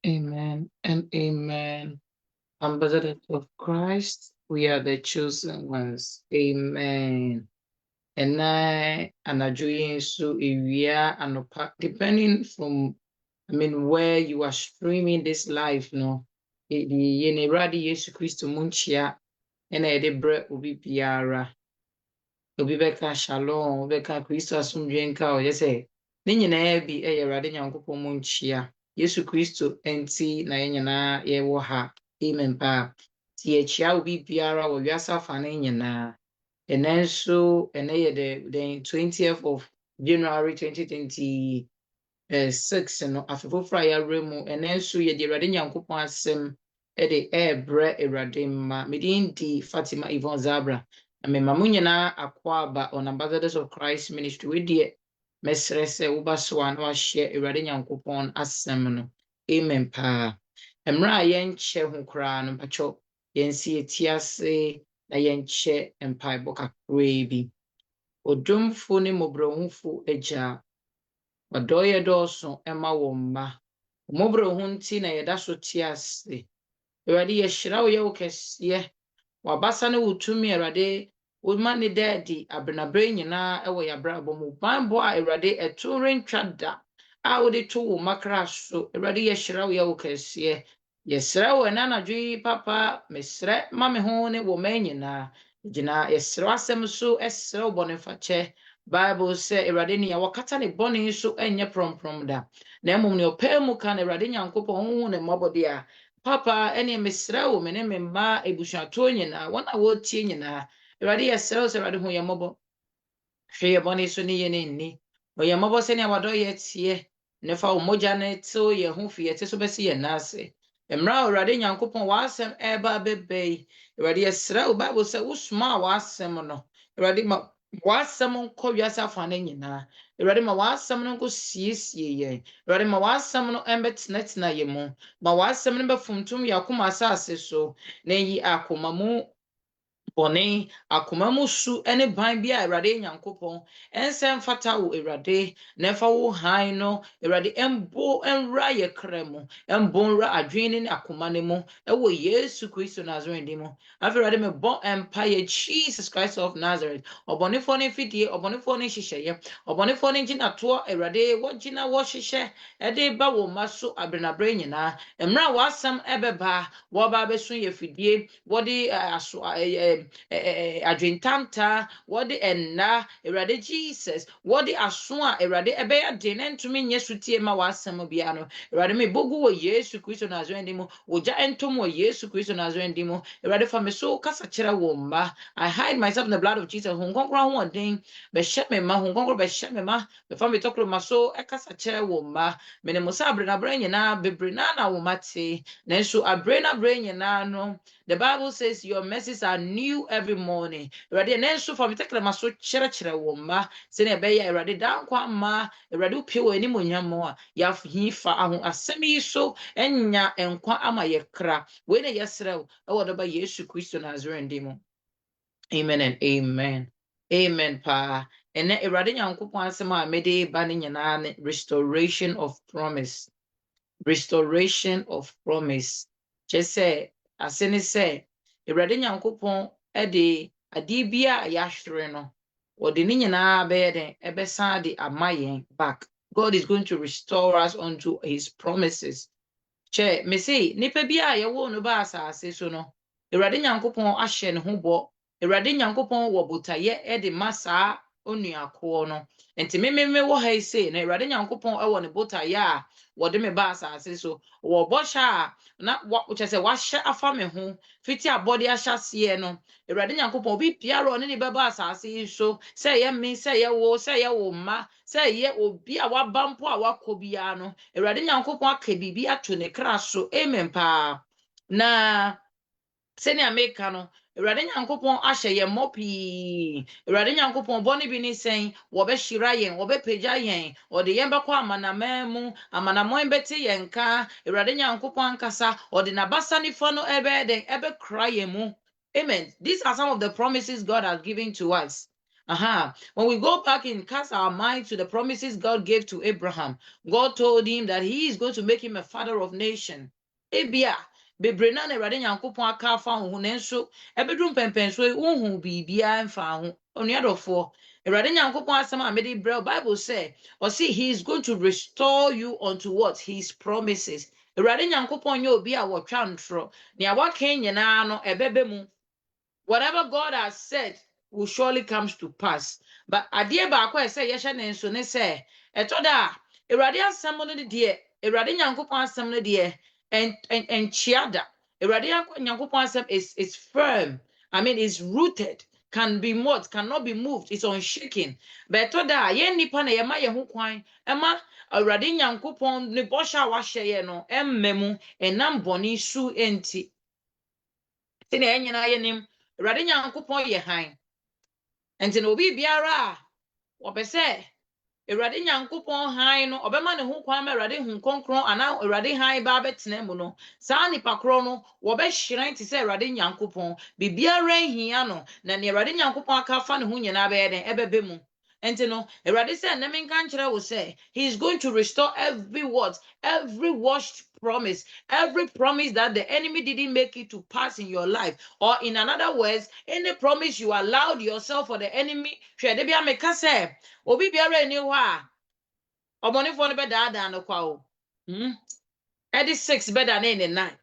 Amen and amen. Ambassadors of Christ, we are the chosen ones. Amen. And I anajoyin so ewia anopa, depending from where you are streaming this live, no. Ye ne radi Yesu Christo munchia, ena ede bre obi biara. Obi beka shalom, obi beka Christo asumdwe nka o yese. Ne nyinaa bi eye rade nyankopon munchia. Yesu Kristo enti na yɛn nyinaa yɛwɔ ha. Amen pa. Ti yɛkyia obi biara wɔ wiase afa ne nyinaa. Ɛnɛ nso ɛnɛ yɛ the 20th of January 2026 no afe foforɔ a yɛawerɛ mu. Ɛnɛ nso yɛde Awurade Nyankopɔn asɛm ɛde ɛɛbrɛ Awurade mma. Medin di Fatima Yvonne Zabra. Na mema mo nyinaa akɔ aba on Ambassadors of Christ Ministry. We deɛ mesrɛ sɛ woba so a na wahyɛ Awurade Nyankopɔn asɛm no. Amen paa. Mmerɛ a yɛnkyɛ ho koraa no mpatwɔ yɛnsi yɛti ase na yɛnkyɛ mpaebɔ kakraa bi. Odwomfo ne mmɔborɔhufo agya, ɔdɔ yɛ dɔɔso ɛma wɔn mma. Mmɔborɔhu nti na yɛda so te ase. Awurade yɛhyira wo yɛ wo kɛseɛ. Wabasa ne wo tumi Awurade woma ne da adi abenabere nyinaa ɛwɔ yɛabrabɔ mu. Bammɔ a Awurade ɛto rentwa da a wode to wo makra so. Awurade yɛhyira wo yɛ wo kɛseɛ. Yɛsrɛ wo ɛna anadwo yi papa, mesrɛ ma me ho ne wɔ mma nyinaa. Gyina yɛsrɛ asɛm so ɛsrɛ wo bɔnefakyɛ. Bible sɛ Awurade nea wɔkata ne bɔne so ɛnyɛ prɔmprɔm da. Na mmom nea ɔpɛ mu ka na Awurade Nyankopɔn hu ne mmɔbɔde a papa ɛne mesrɛ wo me ne me mma ebusuatoɔ nyinaa wɔn a wɔretie nyinaa. Awurade yɛsrɛ wo sɛ Awurade hu yɛn mmɔbɔ. Hwɛ yɛn bɔne so ne yɛn nni. Hu yɛn mmɔbɔ sɛnea wadɔ yɛ teɛ. Ne fa wo mogya ne tew yɛn ho fi yɛte so bɛsi yɛn nan ase. Mmerɛ a Awurade Nyankopɔn w'asɛm ɛreba abɛba yi, Awurade yɛsrɛ wo. Bible sɛ wosoma a w'asɛm no. Awurade ma w'asɛm nkɔ wiase afa ne nyinaa. Awurade ma w'asɛm no nkɔ siesie yɛn. Awurade ma w'asɛm no ɛmbɛtenatena yɛn mu. Ma w'asɛm no bɛfuntum yɛn akoma asase so. Na yi akoma mu bɔne, akoma mu su ne ban bi a Awurade Nyankopɔn ɛnsɛ mfata wo Awurade. Na ɛfa wo han no Awurade ɛmbo nwura yɛ kra mu. Ɛmbo nwura adwene ne akoma ne mu. Ɛwɔ Yesu Kristo Nazarene din mu. Afei Awurade mebɔ mpaeɛ Jesus Christ of Nazareth. Ɔbɔnefoɔ ne mfidie, ɔbɔnefoɔ ne nhyehyɛeɛ, ɔbɔnefoɔ ne gyinatoɔ Awurade wɔgyina wɔhyehyɛ ɛde ba wo mma so abenabere nyinaa. Mmerɛ a w'asɛm ɛbɛba, wɔba abɛso yɛ fidie, wɔde adwentanta, wɔde ɛnna Awurade Jesus, wɔde aso a Awurade ɛbɛyɛ den na ntumi nyɛ sotie ma w'asɛm biara no. Awurade mebɔgu wɔ Yesu Kristo Nazarene din mu. Wogya ntom wɔ Yesu Kristo Nazarene din mu. Awurade fa me so kasa kyerɛ wo mma. I hide myself in the blood of Jesus. Honhom Kronkron ahoɔden bɛhyɛ me ma. Honhom Kronkron bɛhyɛ me ma. Bɛfa me tɔkoro ma so ɛkasa kyerɛ wo mma. Mene mo sɛ abenabere nyinaa bebree na wo mma te. Nanso abere na abere nyinaa no, the Bible says your mercies are new every morning. Awurade ɛnɛ nso fa me tɛkrɛ ma so kyerɛkyerɛ wo mma. Sɛnea ɛbɛyɛ Awurade da nkwa mma. Awurade wopie wɔ animuonyam mu a yɛahi fa asɛm yi so ɛnya nkwa ama yɛ kra. Wei na yɛsrɛ wo ɛwɔ dɔba Yesu Kristo Nazarene din mu. Amen and amen. Amen pa. Ɛnɛ Awurade Nyankopɔn asɛm a mede ba ne nyinaa ne restoration of promise. Restoration of promise. Kyerɛ sɛ ase ne sɛ Awurade Nyankopɔn ɛde adeɛ bi a yɛahwere no, wɔde ne nyinaa bɛyɛ den ɛbɛsan de ama yɛn back. God is going to restore us unto his promises. Kyɛ me se nipa bi a yɛwɔ no ba asase so no, Awurade Nyankopɔn ahyɛ ne ho bɔ. Awurade Nyankopɔn wɔ botaeɛ ɛde ma saa onuakoɔ no. Enti me wɔ ha yi sei na Awurade Nyankopɔn ɛwɔ ne botaeɛ a wɔde me ba asase so. Wɔ bɔhyɛ a na kyerɛ sɛ wahyɛ afa me ho fiti abɔde ahyɛ aseɛ no. Awurade Nyankopɔn obi biara ɔne ne bɛba asase yi so, sɛ ɛyɛ me, sɛ ɛyɛ wo, sɛ ɛyɛ wo mma, sɛ ɛyɛ obi a waba mpo a wakɔ biara no, Awurade Nyankopɔn aka biribi ato ne kra so. Amen paa. Na sɛnea meka no, Awurade Nyankopɔn ahyɛ yɛn mmɔ pii. Awurade Nyankopɔn bɔne bi ne sɛn, wɔbɛhyira yɛn, wɔbɛpagya yɛn, ɔde yɛn bɛkɔ amanaman mu, amanaman bɛte yɛn nka. Awurade Nyankopɔn ankasa, ɔde n'abasa nifa no ɛbɛyɛ den ɛbɛkra yɛn mu. Amen. These are some of the promises God has given to us. When we go back and cast our mind to the promises God gave to Abraham, God told him that he is going to make him a father of nation. Ebia, bebre na Awurade Nyankopɔn aka afa ho nanso ebedrum pempenso unhu bibia mfa ho. Onuadofo, Awurade Nyankopɔn asɛm a mede brɛ Bible say, or see he is going to restore you unto what? His promises. Awurade Nyankopɔn nye obi a wɔtwa ntro. Nea waka nyinaa no ebebe mu. Whatever God has said will surely comes to pass. But adeɛ baako a ɛsɛ yɛhyɛ ne nso ne sɛ ɛtɔ da a Awurade asɛm no deɛ Awurade Nyankopɔn asɛm no deɛ ɛnkyea da. Awurade Nyankopɔn asɛm is firm. I mean, it's rooted. Can be moved, cannot be moved. It's unshaken. But ɛtɔ da a yɛn nipa na yɛma yɛn ho kwan ɛma Awurade Nyankopɔn ne bɔhyɛ a wahyɛ yɛn no ɛmmɛ mu ɛnam bɔne su enti. Sɛnea yɛn nyinaa yɛnim Awurade Nyankopɔn yɛ hann. Enti na obi biara a wɔpɛ sɛ Awurade Nyankopɔn hann no ɔbɛma ne ho kwan ma Awurade hu kronkron anaa Awurade hann ba bɛtena mu no, saa nipa korɔ no wɔbɛhyerɛn te sɛ Awurade Nyankopɔn. Biribiara nhia no, na nea Awurade Nyankopɔn aka afa ne ho nyinaa bɛyɛ dɛn ɛbɛbɛ mu. Enti no Awurade sɛ na menka nkyerɛ wo sɛ he is going to restore every word, every washed promise, every promise that the enemy didn't make it to pass in your life, or in another words, any promise you allowed yourself for the enemy. Hwɛ de bia meka sɛ obi biara ni hɔ a ɔbɔnefoɔ no bɛdaadaa no kwa o. Ɛde 6 bɛda ne ne 9.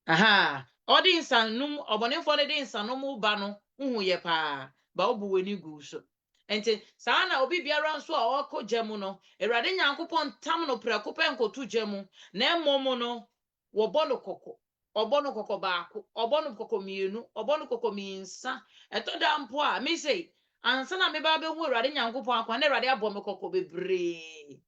Ɔde nsanum ɔbɔnefoɔ no de nsanum ba no uhu yɛ paa ba obu w'ani gu so. Enti saa na obi biara nso a ɔkɔ gya mu no Awurade Nyankopɔn tam no prɛko pɛ nkoto gya mu na mmom no wɔbɔ no kɔkɔ. Ɔbɔ no kɔkɔ baako, ɔbɔ no kɔkɔ mmienu, ɔbɔ no kɔkɔ mmiɛnsa. Ɛtɔ da mpo a me say ansa na meba bɛhu Awurade Nyankopɔn akwa na Awurade abɔ me kɔkɔ bebree.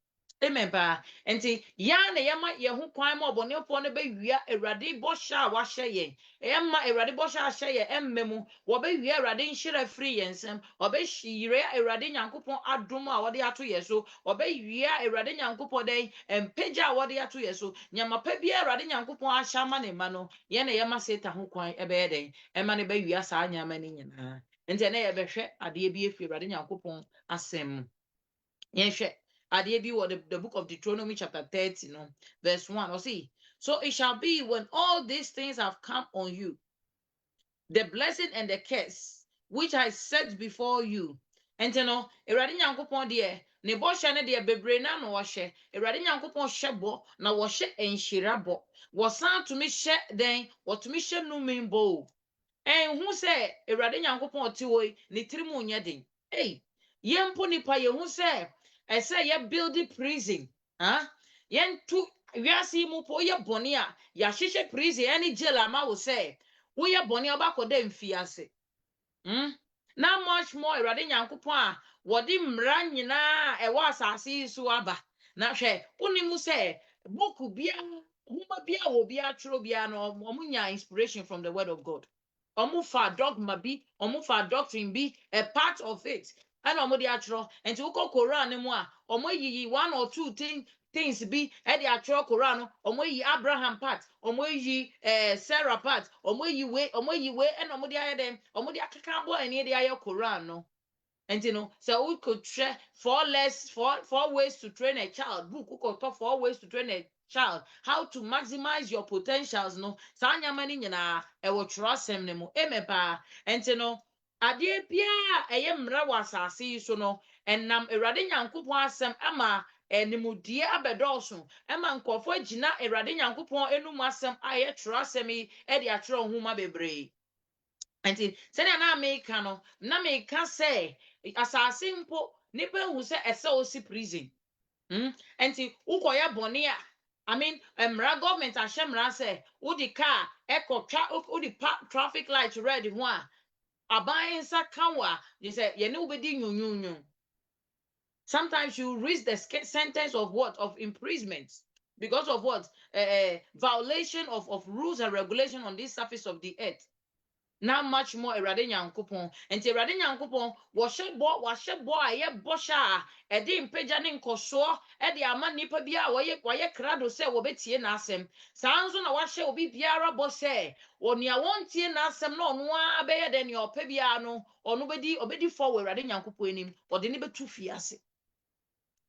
Amen pa. Enti ya na yɛma yɛn ho kwan ma ɔbɔnefoɔ no bɛwia Awurade bɔhyɛ a wahyɛ yɛn. Ɛma Awurade bɔhyɛ ahyɛ yɛn ɛmmɛ mu. Wɔbɛwia Awurade nhyira firi yɛn nsam. Ɔbɛhyira Awurade Nyankopɔn adom a wɔde ato yɛn so. Ɔbɛwia Awurade Nyankopɔn dɛn mpagya a wɔde ato yɛn so. Nyama pa bi Awurade Nyankopɔn ahyɛ ama ne ma no, yɛn na yɛma Satan ho kwan ɛbɛyɛ dɛn. Ɛma ne bɛwia saa nyama ne nyinaa. Enti ɛnɛ yɛbɛhwɛ adeɛ bi efiri Awurade Nyankopɔn asɛm mu. Yɛhwɛ adeɛ bi wɔ the book of Deuteronomy chapter 30 no verse 1 or see, so it shall be when all these things have come on you, the blessing and the curse which I set before you. And you know Awurade Nyankopɔn deɛ ne bɔhyɛ ne deɛ bebree na no wɔhyɛ. Awurade Nyankopɔn hyɛ bɔ na wɔhyɛ nhyira bɔ. Wɔsan tumi hyɛ den wɔtumi hyɛ nnome bɔ. Ɛnhu sɛ Awurade Nyankopɔn ɔte hɔ yi ne tirim nyɛ den. Yɛn mpo nipa yɛhu sɛ ɛsɛ yɛ building prison. Yɛntu wiase mu po yɛ bɔne a yɛahyehyɛ prison ɛne jail ama wo sɛ woyɛ bɔne a ɔbakɔda mfiase. Na much more Awurade Nyankopɔn a wɔde mmara nyinaa ɛwɔ asase yi so aba. Na hwɛ wonim sɛ book bia homa bia wɔ bia atwerɛ bia no ɔmo nya inspiration from the word of God. Ɔmo fa dogma bi, ɔmo fa doctrine bi, a part of it. And ɔmo de atwerɛ. Enti wokɔ Quran ne mu a ɔmo yiyi 1 or 2 things bi ɛde atwerɛ Quran no. Ɔmo yi Abraham part, ɔmo yi Sarah part, ɔmo yi we, ɛna ɔmo de ayɛ dem, ɔmo de akeka bɔ ɛne de ayɛ Quran no. Enti no sɛ we could try 4 ways to train a child. Book wokɔ 4 ways to train a child, how to maximize your potentials no. Saa nyama ne nyinaa ɛwɔ twerɛ asɛm ne mu. Amen pa. Enti no adeɛ bia ɛyɛ mmara wɔ asase yi so no ɛnam Awurade Nyankopɔn asɛm ama animudie abɛdɔɔso ɛma nkɔfo gyina Awurade Nyankopɔn enum asɛm a ɛyɛ twerɛ asɛm yi ɛde atwerɛ nhoma bebree. Enti sɛnea na meka no na meka sɛ asase mpo nipa hu sɛ ɛsɛ osi prison. Enti wokɔyɛ bɔne a I mean, mmara government ahyɛ mmara sɛ wodi car ɛkɔ wodi traffic light red ho a aban nsa ka wo a yɛ yɛne wobɛdi nyunyunyu. Sometimes you reach the sentence of what? Of imprisonment because of what? Violation of rules and regulation on this surface of the earth. Now much more Awurade Nyankopɔn. Enti Awurade Nyankopɔn wahyɛ bɔ a ɛyɛ bɔhyɛ a ɛde mpagya ne nkɔsoɔ ɛde ama nnipa bi a wɔyɛ krado sɛ wɔbɛtie n'asɛm. Saa nso na wahyɛ obi biara bɔ sɛ onua wɔntie n'asɛm na ɔno ara bɛyɛ dɛ nea ɔpɛ biara no ɔno obɛdi fɔ wɔ Awurade Nyankopɔn anim ɔde ne bɛtu fie ase.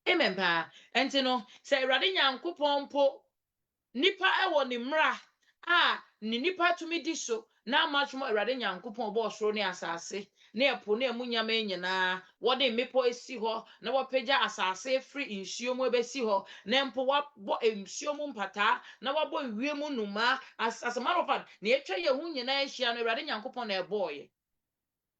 Amen paa. Enti no sɛ Awurade Nyankopɔn mpo nipa ɛwɔ ne mmara a ne nipa tumi di so na much more Awurade Nyankopɔn bɔ ɔsoro ne asase na ɛpo na ɛmu nyama nyinaa wɔde mmepɔ esi hɔ na wɔpagya asase efiri nsuo mu ebesi hɔ na mpo wabɔ nsuo mu mpataa na wabɔ wiem nnuma as a matter of fact na etwa yɛ ho nyinaa ahyia no Awurade Nyankopɔn na ɛbɔɔyɛ.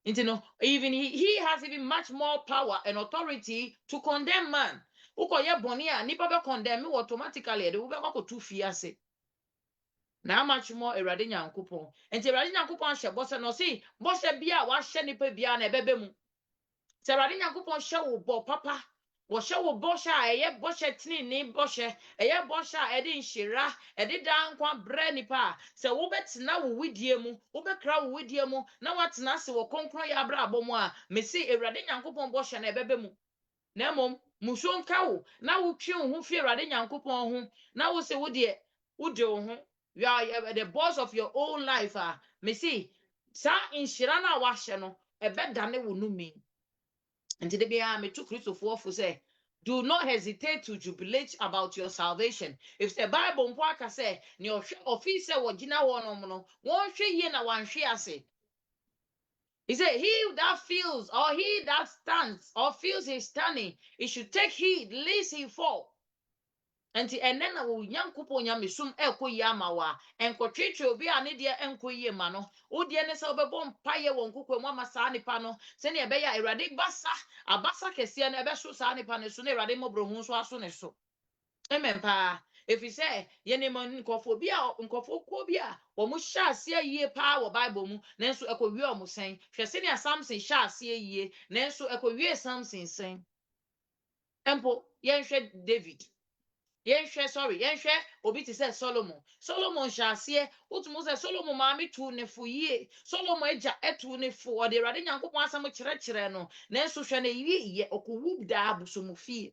Nti no even he has even much more power and authority to condemn man. Ukoye boni a nipa be condemn me automatically de wo be kwakotu fie ase. Na much more Awurade Nyankopɔn. Enti Awurade Nyankopɔn hyɛ bɔ no si bɔhyɛ bia wa hyɛ nipa bia na ɛbɛbɛ mu. Sɛ Awurade Nyankopɔn hyɛ wo bɔ papa, wɔhyɛ wo bɔhyɛ a ɛyɛ bɔhyɛ tinini bɔhyɛ, ɛyɛ bɔhyɛ a ɛde nhyira, ɛde da nkwa brɛ nipa a sɛ wobɛtena wo widie mu, wobɛkra wo widie mu na watena ase wɔ konkron yɛ abrabɔ mu a mesi Awurade Nyankopɔn bɔhyɛ na ɛbɛbɛ mu. Na mmom musuo nka wo na wotwe wo ho fie Awurade Nyankopɔn ho na wo sɛ wo de wo ho. You are the boss of your own life. Me see, sa inhyira na wahyɛ no ɛbɛdane wo numi. Nti de bia me to Christopher for say, do not hesitate to jubilate about your salvation. If the Bible mpo aka say, ne ofi sɛ wɔgyina hɔ nom no, wɔnhwɛ yie na wanhwɛ ase. He said, he that feels or he that stands or feels he's standing, he should take heed lest he fall. Enti ene na wo Nyankopɔn nyamesum ɛkɔ yi ama wa enkotwetwe obi a ne de enko yi ma no wo de ne sɛ obɛbɔ mpaye wɔ nkokɔ mu ama saa nipa no sɛ ne ɛbɛyɛ Awurade abasa kɛseɛ na ɛbɛso saa nipa ne so na Awurade mmɔborɔhu so aso ne so. Amen pa. If you say yene man nkɔfo bi a nkɔfo ko bi a wɔn hyɛ aseɛ yie paa wɔ Bible mu nanso ɛkɔ wie ɔmo sɛn hwɛ sɛ ne Samson hyɛ aseɛ yie nanso ɛkɔ wie Samson sɛn. Empo yɛnhwɛ David yɛnhwɛ obi te sɛ Solomon hyɛ aseɛ wotumu sɛ Solomon maame tu ne fo yie Solomon agya ɛtu ne fo ɔde Awurade Nyankopɔn asɛm kyerɛkyerɛ no nanso hwɛ ne yie ɔkɔwu daa abosomfie.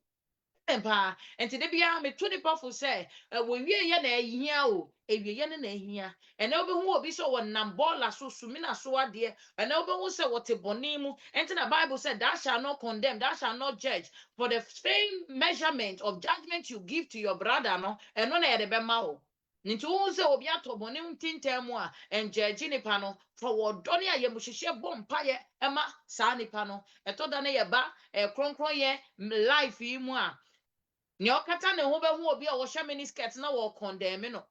Empa enti de bia me to nipa fo say wo wie ye na ehia o ewie ye na ehia ene obehu obi so wonam bola so sumina so ade ene obehu say wote boni mu enti na Bible said thou shall not condemn thou shall not judge for the same measurement of judgment you give to your brother no eno na ye de bema o nti wo say obi atoboni ntintam mu a enjudge nipa no for wodo ne aye muhihye bɔ mpaye ema saa nipa no eto da na ye ba kronkron ye life yi mu a ne okata ne ho behu obi a wo hye miniskirt na wo condemn no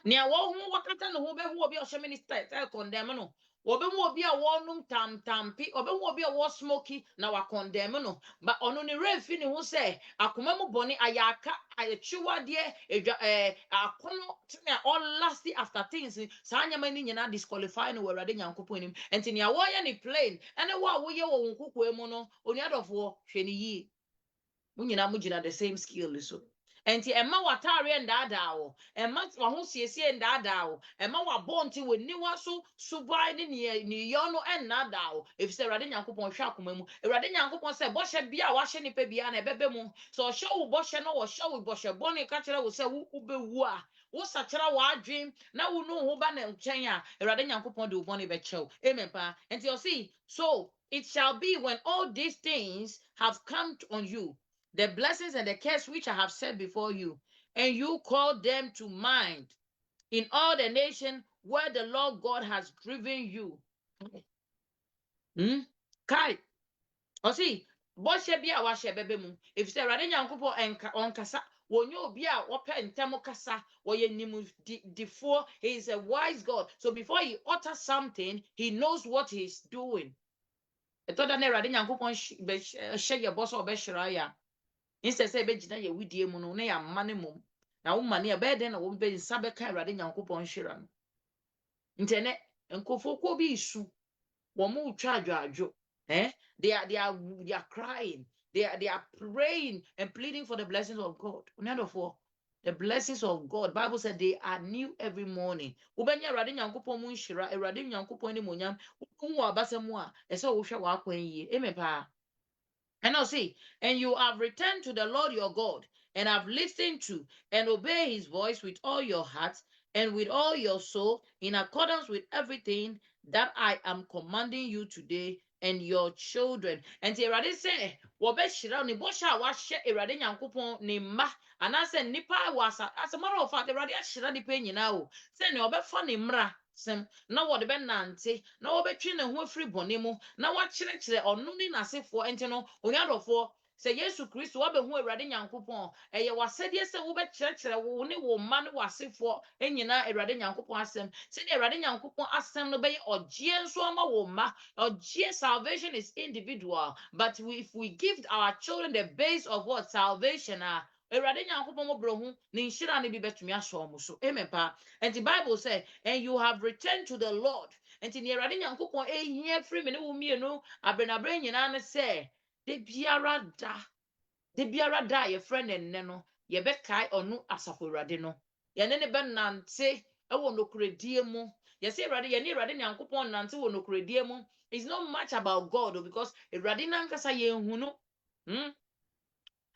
ne a wo ho wakata ne ho behu obi a wo hye miniskirt condemn no wo behu obi a wo num tampi obehu obi a wo smoky na wa condemn no ba ono ne refi ne ho say akoma mu boni ayaka ayetwiwade akono tene all last after things saa nyama ni nyina disqualify no Awurade Nyankopɔn nim enti ne a wo ye ne plain ene wo a wo ye wo nkokɔ mu no onuadɔfo hwɛ ne yi munyina mugina the same skill so enti emma watare ndaadaa wo emma waho siesie ndaadaa wo emma wabonti woni waso subai ne yo no ennaadaa wo efise Awurade Nyankopɔn hwe akoma mu Awurade Nyankopɔn sɛ bɔhyɛ bia wahye nipa bia na ɛbɛbɛ mu so ɔhyɛ wo bɔhyɛ no wɔhyɛ wo bɔhyɛ bɔne ka kyerɛ wo sɛ wo bewu a wo sakyera wo adwen na wo no ho ba na nkyɛn a Awurade Nyankopɔn de wo bɔne bɛkyɛw amen pa enti you see so it shall be when all these things have come on you the blessings and the curse which I have set before you, and you call them to mind in all the nation where the Lord God has driven you. Kai, o see, boshe bia wa she bebe mu. If say Awurade Nyankopɔn onkasa, wonye obi a wope ntem kasa, woye nimu difo, he is a wise God. So before he utters something, he knows what he's doing. Etoda na Awurade Nyankopɔn be she ye boso obehira ya. Instead say begina ye widie mu no na ya mane mom na wo mane be den na wo be nsa be ka Awurade Nyankopɔn hwira no ntene nkofo ko bi isu wo mu twa adwadwo they are crying they are praying and pleading for the blessings of God unadofo The blessings of God, Bible said they are new every morning. Ubenya Awurade Nyankopɔn mu nhyira, Awurade Nyankopɔn ni monyam. Wo abasa mu a, ɛsɛ wo hwɛ w'akwan yie. Amen pa. And now see, and you have returned to the Lord your God, and have listened to and obey his voice with all your heart and with all your soul, in accordance with everything that I am commanding you today and your children. And the Erade say, Wobeshira ni bosha washe Erade Nyankopon ni ma, and I said, Nipa was as a matter of fact, Erade Shira di penny now. Say, no, be funny mra. Na wɔde bɛnante na wɔbɛtwe ne ho afiri bɔne mu na wakyerɛkyerɛ ɔno ne n'asefoɔ nti no onuadɔfoɔ sɛ yesu kristo wabɛhu awurade nyankopɔn ɛyɛ wasɛdeɛ sɛ wobɛkyerɛkyerɛ wo ne wo mma ne w'asefoɔ nyinaa awurade nyankopɔn asɛm sɛdeɛ awurade nyankopɔn asɛm no bɛyɛ ɔgyeɛ nso ama wo mma ɔgyeɛ salvation is individual but if we give our children the base of what salvation Awurade Nyankopɔn mo bro ho ne nhyira ne bi betumi ahyɛ ɔmo so amen pa and the bible say and you have returned to the lord and the Awurade Nyankopɔn ehia firi me ne wo mienu abenabre nyinaa ne sɛ de biara da ye friend enne no ye bɛkae ɔno asafo Awurade no ye ne bɛnante ɛwɔ nokoredie mu ye sɛ Awurade ye ne Awurade Nyankopɔn nante wɔ nokoredie mu it's not much about God because Awurade nankasa ye hunu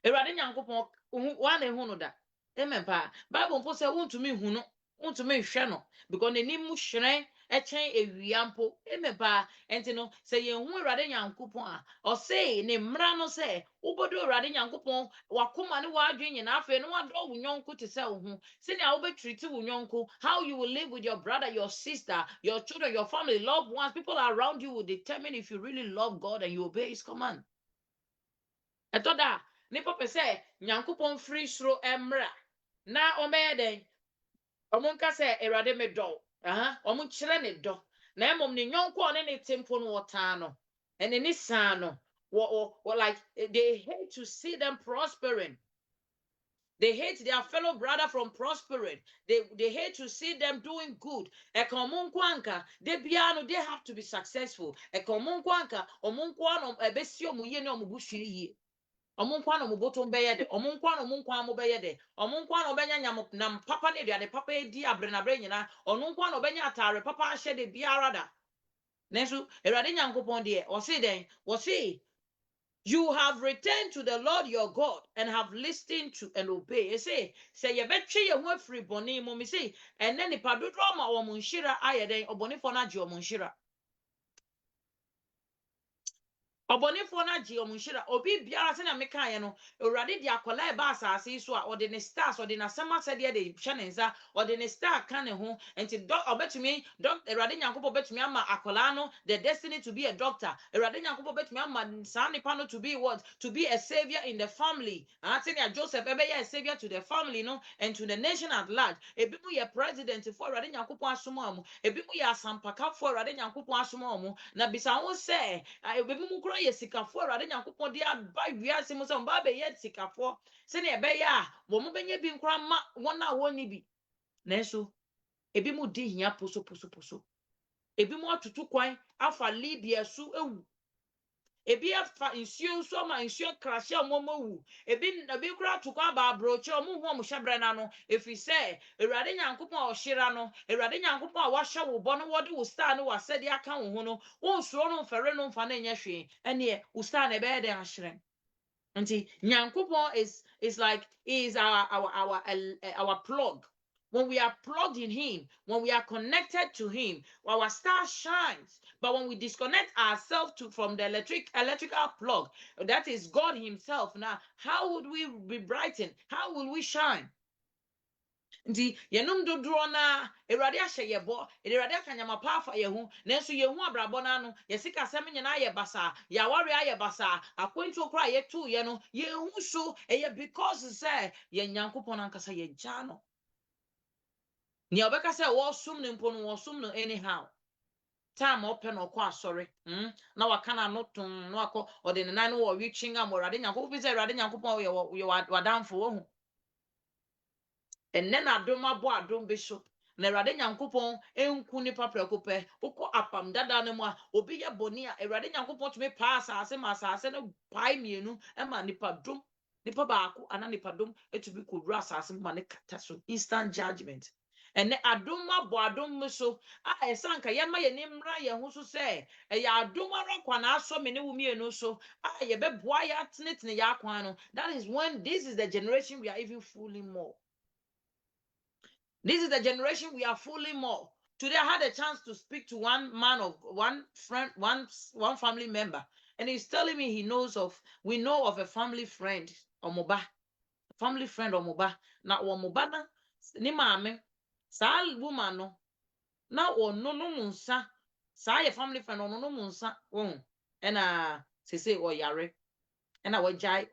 Awurade Nyankopɔn wa na ehu no da amen pa bible mpo sɛ wontumi hu no wontumi hwɛ no because n'anim hyerɛn ɛkyɛn ewia mpo amen pa enti no sɛ yɛn hu Awurade Nyankopɔn a ɔsɛ ne mmara no sɛ wobodo Awurade Nyankopɔn wakoma ne wadwe nyinaa afei no wadɔ wo nyɔnko te sɛ wo ho sɛnea wobɛtreat wo nyɔnko how you will live with your brother your sister your children your family loved ones people around you will determine if you really love God and you obey his command ɛtɔ da nipa pɛ sɛ Nyankopɔn firi soro emra na ɔmɛyɛ den ɔmo nka sɛ Awurade me dɔ ɔmo kyerɛ ne dɔ na emom ne nyɔnko ɔne ne tempo no wɔtaa no ɛne ne saa no like they hate to see them prospering. They hate their fellow brother from prospering. They hate to see them doing good. Ekomunkwanka, they biano, they have to be successful. Ekomunkwanka, omunkwano ebesio muye ne omubushi. Omunkwano muboto mbeyede, omunkwano munkwano beyede, omunkwano benya nam papa ne de papa edi abrenabre nyina, onunkwano benya atare papa ahye de biarada. Nenso, Awurade Nyankopon de, osi you have returned to the Lord your God and have listened to and obey. You say you betwe ye ho afiri boni mo me say and then nipa dodo ma wo munhira ayeden obonifo na je omunhira obonifo na je omunhira obi biara se na meka ye no Awurade de akola e ba asase so a ode ne stars ode na sema sede de hwe ne nza ode ne star ka ne ho enti obetumi Awurade Nyankopɔn betumi ama akola no the destiny to be a doctor Awurade Nyankopɔn betumi ama saa nipa no to be what to be a savior in the family Anthony Joseph ebeye a savior to the family no and to the nation at large ebi mu ye president for Awurade Nyankopɔn asoma amu ebi mu ye asampaka for Awurade Nyankopɔn asoma amu na bisa ho se ebi mu kura ye sikafo Awurade Nyankopɔn de aba wiase mu se mba be ye sikafo se ne ebeye a wo mu benye bi nkura ma wona woni bi nanso ebi mu di hia poso ebi mu atutu kwan afa Libya su ewu ebi afa nsuo nso ma nsuo krahye omomowu ebi kura tukwa ba abroche omo hu omo hyebre na no efi se Awurade Nyankopɔn ohyira no Awurade Nyankopɔn a wahye wo bɔ no wode wo star no wasɛde aka wo ho no wo nsuro no mfere no mfa na nya hwe ene wo star na be de ahyerɛn nti Nyankopɔn is like is our plug. When we are plugged in him, when we are connected to him, our star shines. But when we disconnect ourselves from the electrical plug, that is God himself. Now, how would we be brightened? How will we shine? Nti yenum dodro na Awurade ahye yebo Awurade akanyama pa afa yehu nanso yehu abrabɔ na no yesika sɛm nyina ye basa ya ware aye basa akwantu okra yetu ye no yehu so eye because say ye Nyankopɔn ankasa ye gya no ni obeka say wo sum ne mpo no wo sum no anyhow time open okɔ asɔre na waka na no ton na wakɔ ɔde ne nan no wo witchinga mo Awurade Nyankopɔn bi say Awurade Nyankopɔn ye wadanfo wo hu and then adom abo adom bi so na Awurade Nyankopɔn enku nipa prekope ukɔ apam dada ne mu a obi ye boni a Awurade Nyankopɔn tumi pa asase ma asase no pai mienu e ma nipa dom nipa baako ana nipa dom etumi kodura asase ma ne kata so instant judgment. And adom abo adom so a esanka yema ye nimra ye ho so se e ya adom ara kwa na aso me ne wumie no so a ye beboa ya tenetene ya kwan no. That is when this is the generation we are even fooling more. This is the generation we are fooling more. Today I had a chance to speak to one man of one friend, one family member, and he's telling me we know of a family friend Omoba, family friend Omoba. Now Omoba na ni maame sa woman no na ono no munsa sa ye family friend ono no munsa and say o yare and wajai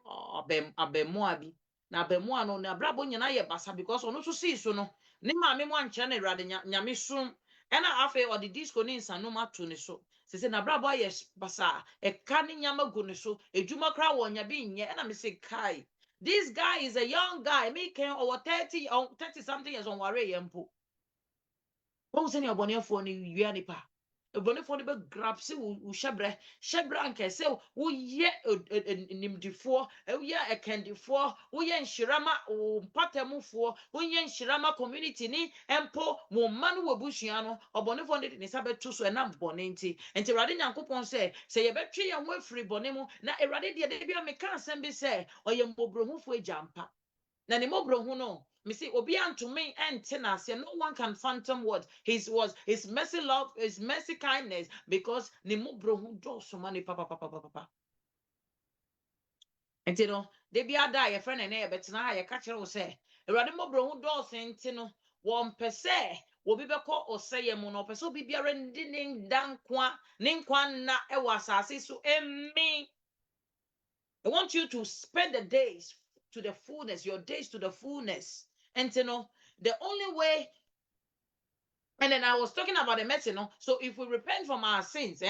abemo abi na abemo no na brabo nyina ye basa because ono so see so no ne maame mo ankyere na irade nyame som and afa o the disco ni nsano mato ne so say na brabo ye basa e ka ne nyama gu ne so ejuma kra wo nya bi nye na me say kai this guy is a young guy me can over 30 or 30 something years on ware yempo won se ne obonefo ni wia nipa ebonefo ni be grab se wo shebre anke se wo ye nimdifo ye ekendifo wo ye nhirama wo patamufo wo ye nhirama community ni empo wo manu wo busua no obonefo ni sabeto so enam bone nti rade nyankopon se ye betwe ye ho afiri bone mu na erade de bia me kan asem bi se oye mbobrohufo ejampa na ne mobrohu no me see obi antumi entenase no one can phantom what his mercy love, his mercy kindness because ne mobrohu do so many papa enti no de bia da ye friend na ye betena ha ye ka kire wo se erade mobrohu do so enti no wo mpese obi beko oseye mu no pese obi biara ndi ne dankwa ne nkwa na e wasase so emi I want you to spend the days to the fullness, your days to the fullness. And you know, the only way, and then I was talking about the medicine. So if we repent from our sins,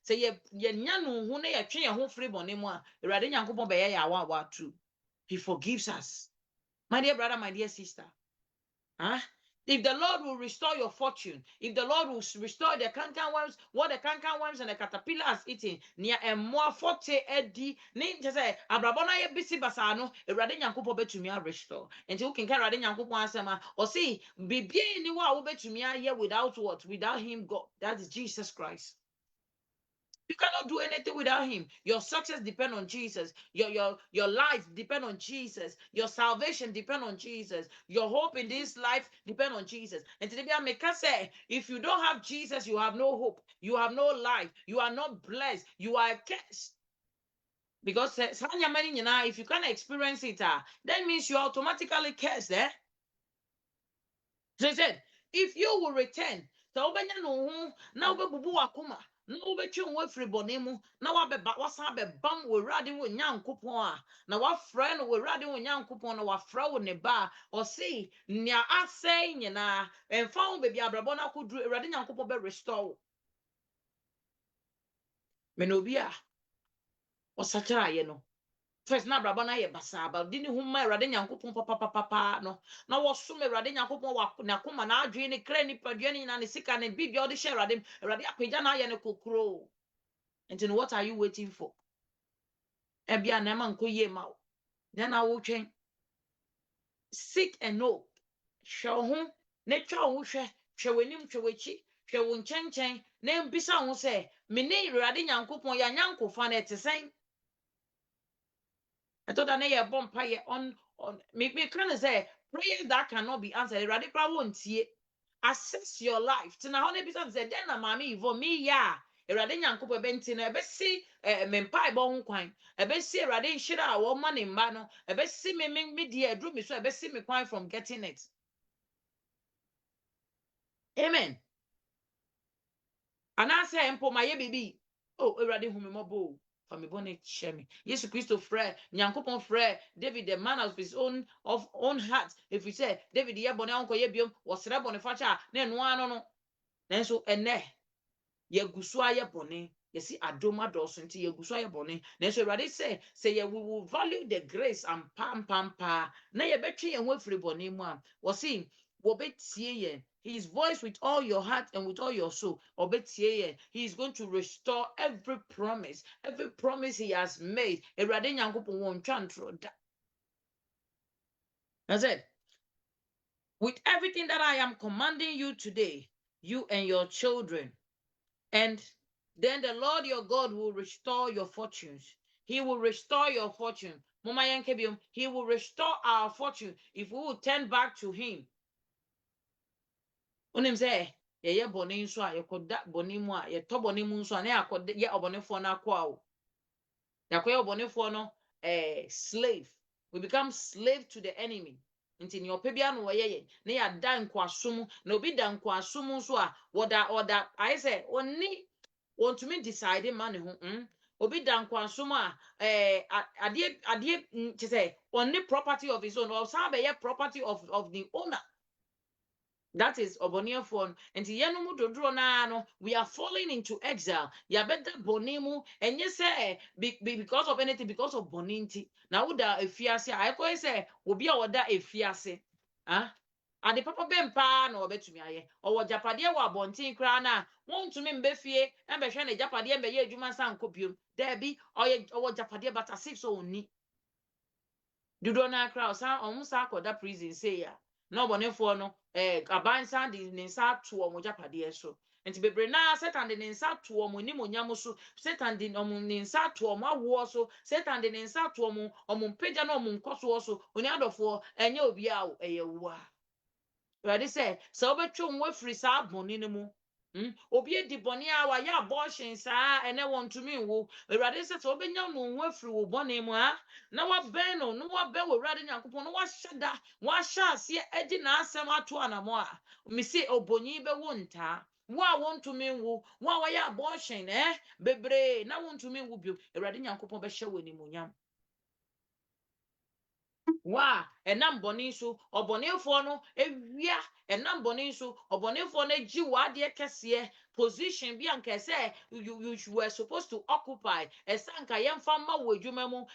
say ye nyanu hu ne ye twe ye ho free bone mu a Awurade Nyankopon be ye ya true. He forgives us. My dear brother, my dear sister. Huh? If the Lord will restore your fortune, if the Lord will restore the cankerworms, what the cankerworms and the caterpillar has eaten, near a more forte eddy, name to say, Abrabona ye busy basano, a radin yankupo betumia restore. And you can carry radin yankupo ansama, or see, be anyone will betumia here without what? Without him, God. That is Jesus Christ. You cannot do anything without him. Your success depends on Jesus. Your life depends on Jesus. Your salvation depends on Jesus. Your hope in this life depends on Jesus. And today I make say, if you don't have Jesus, you have no hope. You have no life. You are not blessed. You are cursed. Because if you can't experience it, that means you are automatically cursed. So he said, if you will return, so now na wobetwe wo afiri bone mu na wabeba wasan bebam wo Awurade wo Nyankopon a na wafrɛ no wo Awurade wo Nyankopon na wafrɛ wo ne ba o sei nea asɛe nyina emfa wo bebi abrabɔ na koduru Awurade Nyankopon be restore wo me no bi a osachara ye no first na abrabɔ na ye basa ba di ne hu ma Awurade Nyankopon papa no na wo so me Awurade Nyankopon wa na koma na adwe ne kra ni padua ni na ne sika ne bibia ode hye Awurade apagya na ye ne kokro. And then what are you waiting for? Ebia na man ko ye ma. Then I will train. Seek and know. Show ho ne twa ho hwe wenim hwe wechi hwe wo nchen na mbisa ho se me ne Awurade Nyankopon ya Nyankofa na etesen. I thought that na bomb pie on me kind of say prayers that cannot be answered. Awurade kra won tie. Assess your life. Tina ho ne bisa say den na mama Ivo me ya Awurade Nyankopon benti na ebesi me mpa ebo ho kwan ebesi Awurade nhira a wo ma ne mba no ebesi me die adru me so ebesi me kwan from getting it. Amen. Anase empo maye bibi oh Awurade hu me mobo for me bone chemi Yesu Christo frere Nyankopon frere David the man of his own heart. If we say David ye bone anko ye biom wo sere bone facha na eno ano no nenso ene ye gusu aye bone ye see adoma doso nti ye gusu aye bone nenso Awurade say ye we will value the grace and pam na ye betwe ye ho afiri bone mu a wo see wo betie ye his voice with all your heart and with all your soul obetie ye he is going to restore every promise he has made Awurade Nyankopon won twantro da I said, with everything that I am commanding you today, you and your children, and then the Lord your God will restore your fortunes. He will restore your fortune. He will restore our fortune if we will turn back to him. Onim say, ye boni nso a yekoda boni mu a ye to boni mu nso a na yakode ye obonefo na akwa o. Yakoye obonefo no slave. We become slave to the enemy. Nti ni opebia no ye na ya da nkwasom na obi da nkwasom nso a woda I say oni want to me decide man ho obi da nkwasom a ade say only property of his own or say be property of the owner. That is oboniefo nti yenom dodro na no we are falling into exile ya beda bonimu enye say because of anything because of boninti na woda efiase I call say obi a woda efiase ah ade papa bempa na obetumi aye owo japade wo abontin kra na wontumi mbefie embehwe na japade mbeye adwuma sankopiom there bi owo japade bata 6 oni dodo na kra osa omusa akoda prison say ya na obonefo no abansa de ne nsa to omo japade so nti bebre na Satan de ne nsa to omo ni monyam so Satan de omo ne nsa to omo awo so Satan de ne nsa to omo mpagya na omo nkoso so oni adofo enye obi a eye wo a ready say so obetwo nwa firi sa boni ne mu obi edi boni a wa ya abortion saa ene wontumi nwo awurade sɛ sɛ obenya no ho afiri wo bɔne mu a na wa bɛn no no wa bɛn wo awurade nyankopɔn no wa hyɛda wa hyɛ aseɛ edi na asɛm ato anamo a misi obonyi bɛ wo ntaa wo a wontumi nwo wo a wa ya abortion bebree na wontumi nwo bio awurade nyankopɔn bɛhyɛ wo animonyam wa enam boni so obonefo no ewia enam boni so obonefo no gi wade kese position bi anka say you were supposed to occupy esanka yemfa ma wo adwuma mu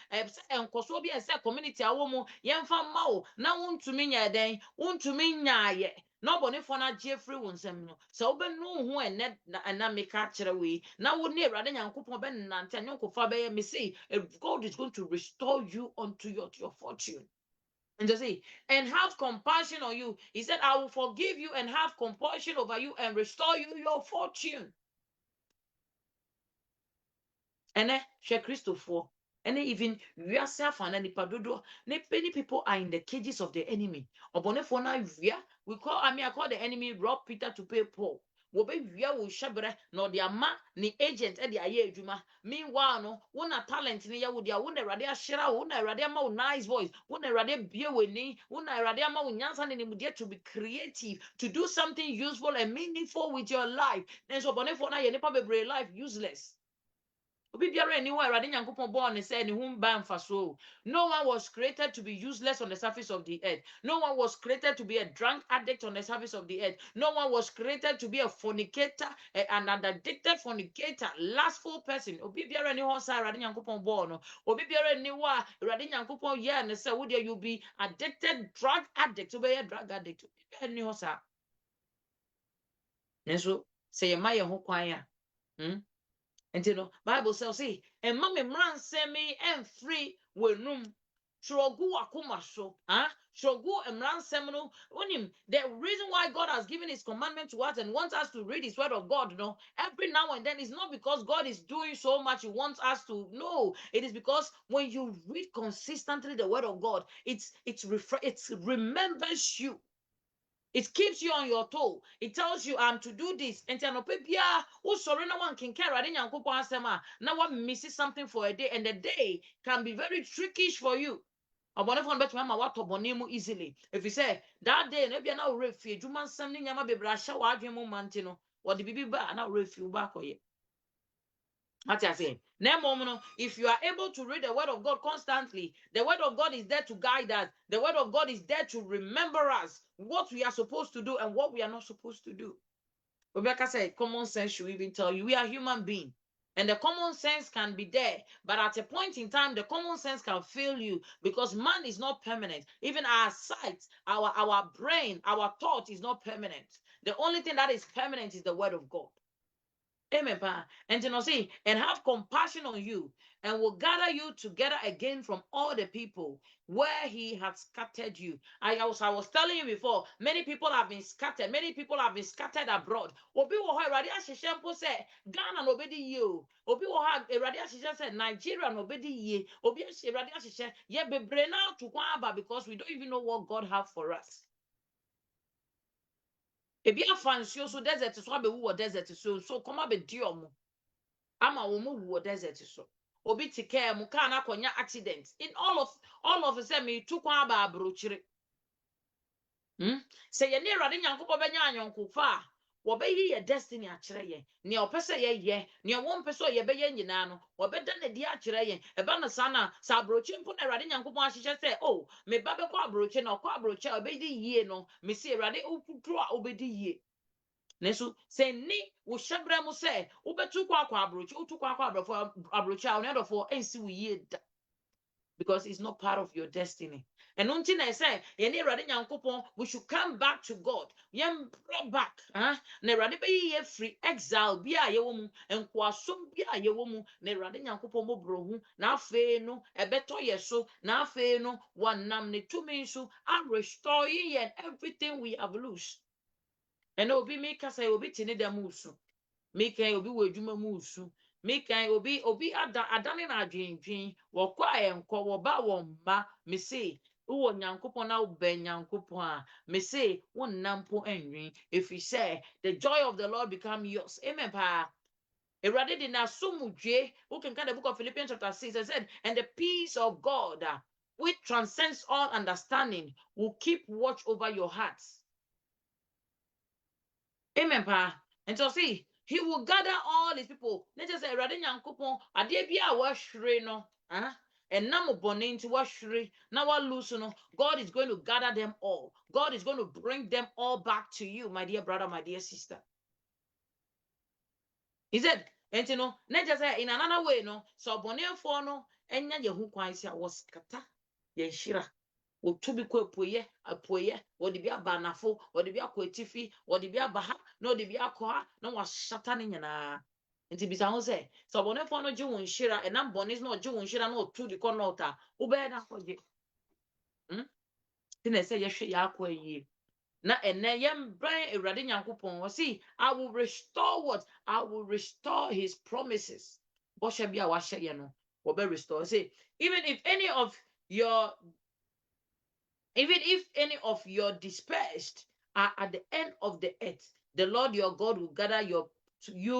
enkoso bi ese community awo mu yemfa ma wo na wontumi nya den wontumi nyaaye na obonefo na gie free wo nsem no so obenu ho ene na meka kire we na wo ne awrade nyankopon be nante nyankofa be me say God is going to restore you unto your fortune. And just see, and have compassion on you. He said, I will forgive you and have compassion over you and restore you your fortune. And then, share Christopher. And then even yourself and any padodo, many people are in the cages of the enemy. We call I call the enemy rob Peter to pay Paul. Wobewia wo hyebre na ode ama ni agent e de aye adwuma meanwhile no wo na talent ni ya wo dia wo na awrade ahyira wo na awrade ama wo nice voice wo na awrade bie weni wo na awrade ama wo nyansa ne nimde to be creative to do something useful and meaningful with your life then so bonefo na ye nipa bebre life useless. Obi biara ni wo awrade nyankopon born ne say ne hu ba mfaso. No one was created to be useless on the surface of the earth. No one was created to be a drunk addict on the surface of the earth. No one was created to be a fornicator, an addicted fornicator, lustful person. Obi biara ni ho sa awrade nyankopon born no. Obi biara ni wa awrade nyankopon ye ne say wo there you be addicted drug addict. Obi be drug addict. Obi biara ni ho sa. Nenso say ye ma ye ho kwan a. And you know, Bible says, see, and mommy man send me and free when room. Shogu akuma so, Shogu and man semino. The reason why God has given his commandment to us and wants us to read his word of God, you know, every now and then it's not because God is doing so much, he wants us to know. It is because when you read consistently the word of God, it remembers you. It keeps you on your toe. It tells you to do this. And sorry, no one can carry now one misses something for a day, and the day can be very trickish for you. Easily. If you say that day, maybe now refuge, you must something yama be brasha wajimo mantino, or the baby ba now refuge back or ye. What I say? If you are able to read the word of God constantly, the word of God is there to guide us. The word of God is there to remember us what we are supposed to do and what we are not supposed to do. Rebecca said, common sense should even tell you we are human beings. And the common sense can be there, but at a point in time, the common sense can fail you because man is not permanent. Even our sight, our brain, our thought is not permanent. The only thing that is permanent is the word of God. Amen. And you know, see, and have compassion on you and will gather you together again from all the people where he has scattered you. I was telling you before, many people have been scattered. Many people have been scattered abroad. Obi wo ha Awurade ahyehyɛ mpo sɛ Ghana no obedi yie o. Obi wo ha Awurade ahyehyɛ sɛ Nigeria no obedi yie. Obi Awurade ahyehyɛ ye bebre na to kwan aba because we don't even know what God have for us. Ebi afa nsuo so desert so abewu wɔ desert so come abedi omo. Ama wo mu wɔ desert so. Obi ti care mu car na konya accident. In all of us me tu kwan aba abrochire. Say ye ne Awurade Nyankopɔn benya anyonkofa a wɔbɛyi yɛ destiny akyerɛ yɛn. Ne opɛ ye yɛyɛ, ne wɔn pɛ sɛ yɛbɛyɛ nyinaa no, wɔbɛda ne di akyerɛ yɛn. Ɛba no saa na sa abrochi mpo na Awurade Nyankopɔn ahyehyɛ sɛ, oh, me ba bɛkɔ abrochi na ɔkɔ abrochi a obɛdi yie no, me se Awurade ukutro a obɛdi yie. Nesu say ni wo hyɛbrɛ mu sɛ wobɛtu kɔ akɔ abrochi, wotu kɔ akɔ abrochi a ɔnadɔfo ensi wo yie da. Because it's not part of your destiny. And until I say, we should come back to God. Yem back. Ne rade be ye free exile be a yewomu and kwasum be a yewomu ne rade nyankopon mo brohu na afe no ebeto yeso na afe no wanam ne tumi so and restore ye and everything we have lost. And obi me kasa obi tini dem usu. Me kan obi wo adwuma mu usu. Me kan obi adane na adwendwen wo kwa enko wo ba wo mma me say wo nyankopon na wo ba nyankopon a me say wo nampo enwen if you say the joy of the Lord become yours. Amen pa. Erade di na sumudwe who can kind the book of Philippians chapter 6 it said and the peace of God which transcends all understanding will keep watch over your hearts. Amen pa. And so see he will gather all his people. Let us say, Radin Yankupon, Adebia washre no, and Namu Bonin to washre, now lose no. God is going to gather them all. God is going to bring them all back to you, my dear brother, my dear sister. He said, and you know, let us say in another way, no, so Bonin for no, and Yahu Kwaisia was kata, Yeshira. Otubi ko apoye wodi bia banafo wodi bia ko atifi wodi bia baha na wodi bia ko ha na wa shata ne nyina nti bisa ho se so bonefo no je won hira enam bonis na oje won hira na otu di konota wo be na koje ti na se ye hwe ya akwa yi na ene yem bran Awurade Nyankopon wo see I will restore what I will restore his promises bo hye bia wa hye ye no wo be restore say even if any of your dispersed are at the end of the earth, the Lord your God will gather you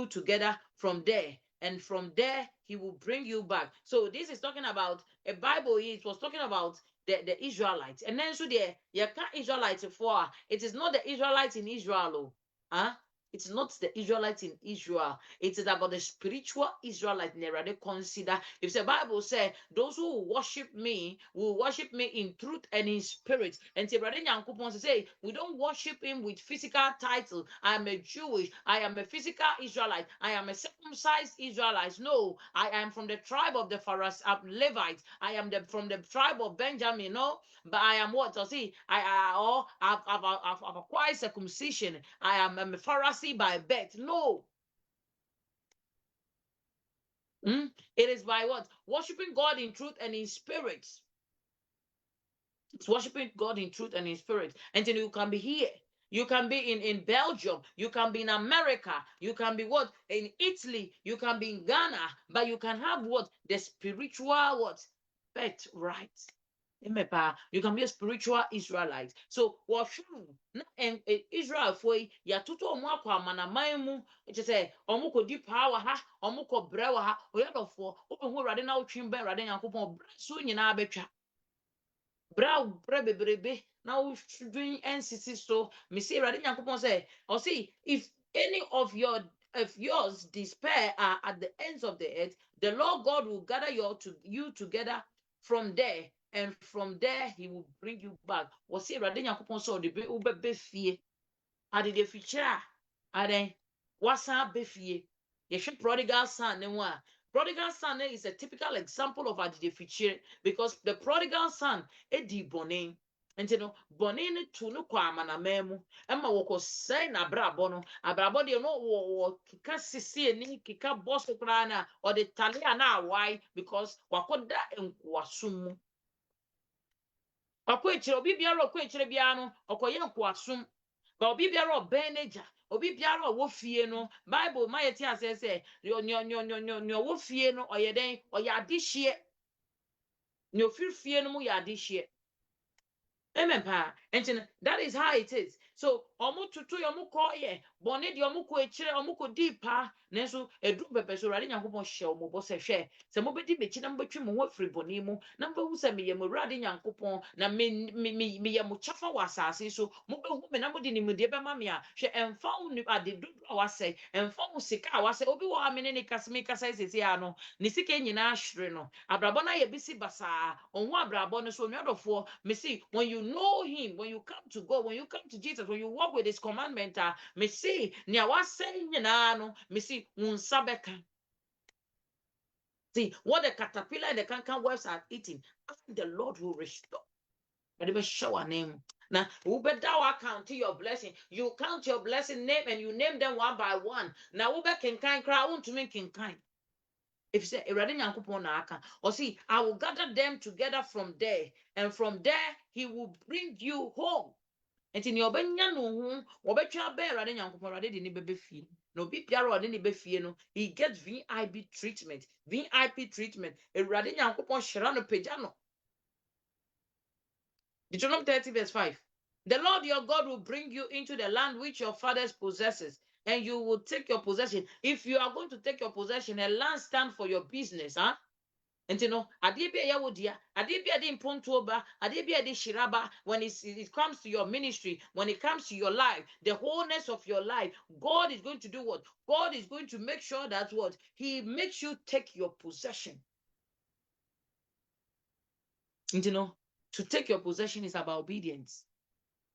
together from there, and from there he will bring you back. So this is talking about a Bible. It was talking about the Israelites, and then so there you can't Israelites for it is not the Israelites in Israel, It's not the Israelites in Israel. It is about the spiritual Israelites. They consider if the Bible says those who worship me will worship me in truth and in spirit. And say we don't worship him with physical title. I am a Jewish. I am a physical Israelite. I am a circumcised Israelite. No, I am from the tribe of the Levites. I am from the tribe of Benjamin. No, but I am what? So see, I've acquired circumcision. I am a Pharisee by birth. No. It is by what? Worshiping God in truth and in spirit. It's worshiping God in truth and in spirit. And then you can be here. You can be in Belgium. You can be in America. You can be what? In Italy. You can be in Ghana. But you can have what? The spiritual what? Birthright. You can be a spiritual Israelite. So what and Israel for ya tutu omo akwa amanaman mu eche say omo ko di power ha omo ko brewa ha oyadofo obehu Awurade na otwin ba Awurade Nyankopon so nyina betwa bra bebrebe na odwin nsisi so me say Awurade Nyankopon say or see if any of yours despair are at the ends of the earth, the Lord God will gather you together from there. And from there, he will bring you back. Was see Awurade Nyankopon so de be fie. Ade de fichira. Ade wasa be fie. Yehwe prodigal son ne wa. Prodigal son is a typical example of ade de fichire because the prodigal son edi bone. Enti no bɔne ne tu no kɔ amanaman mu ɛma wɔkɔ sɛn na abrabɔ no abrabɔ deɛ no wɔ keka sisi ani keka bɔ so koraa na ɔde tale a na awai because wakɔda nkoasom mu ɔkɔ ekyire obi biara ɔkɔ ekyire biara no ɔkɔyɛ nkoasom ba obi biara ɔbɛn n'agya obi biara ɔwɔ fie no bible ma yɛ ti asɛ sɛ nea ɔwɔ fie no ɔyɛ dɛn ɔyɛ adehyeɛ nea ofiri fie no mu yɛ adehyeɛ. Amen pa. And that is how it is. So omu tutu omu ko ye boni di omu ko echire omu ko di pa nenso edu pepe so rade nyankopon hye omu bo se hwe se mo bedi mechi na mbetwi mo ho afiri boni mu na mbehu se meye mo rade nyankopon na me ye mo chafa wa asase so mo behu me na mo di ni mudie be ma me a hwe emfa wo ni ade dodo a wase emfa wo sika a wase obi wo amene ne kasme kasa sesi ano ni sika nyina ahwere no abrabo na ye bisi basa onwo abrabo no so nwodofo me see when you know him, when you come to God, when you come to Jesus, when you walk with his commandment, me see, ni awase nyina no, me see, unsabeka. See, what the caterpillar and the canker worms are eating, the Lord will restore. But even show a name. Now, who bet thou count your blessing? You count your blessing name and you name them one by one. Now, who bet can kind cry on to me can kind. If you say or see, I will gather them together from there, and from there he will bring you home. And in your benya no ho, obetwa be Erade Nyankopon Erade de ni bebe fie. No bi biara ode ni be fie no, he gets VIP treatment. VIP treatment. Erade Nyankopon hyira no pagya no. Deuteronomy 30 verse 5. The Lord your God will bring you into the land which your fathers possesses, and you will take your possession. If you are going to take your possession, a land stand for your business, huh? And you know, adebia yawodia, adebia de impontoba, adebia de shiraba, when it comes to your ministry, when it comes to your life, the wholeness of your life, God is going to do what? God is going to make sure that what? He makes you take your possession. And you know, to take your possession is about obedience.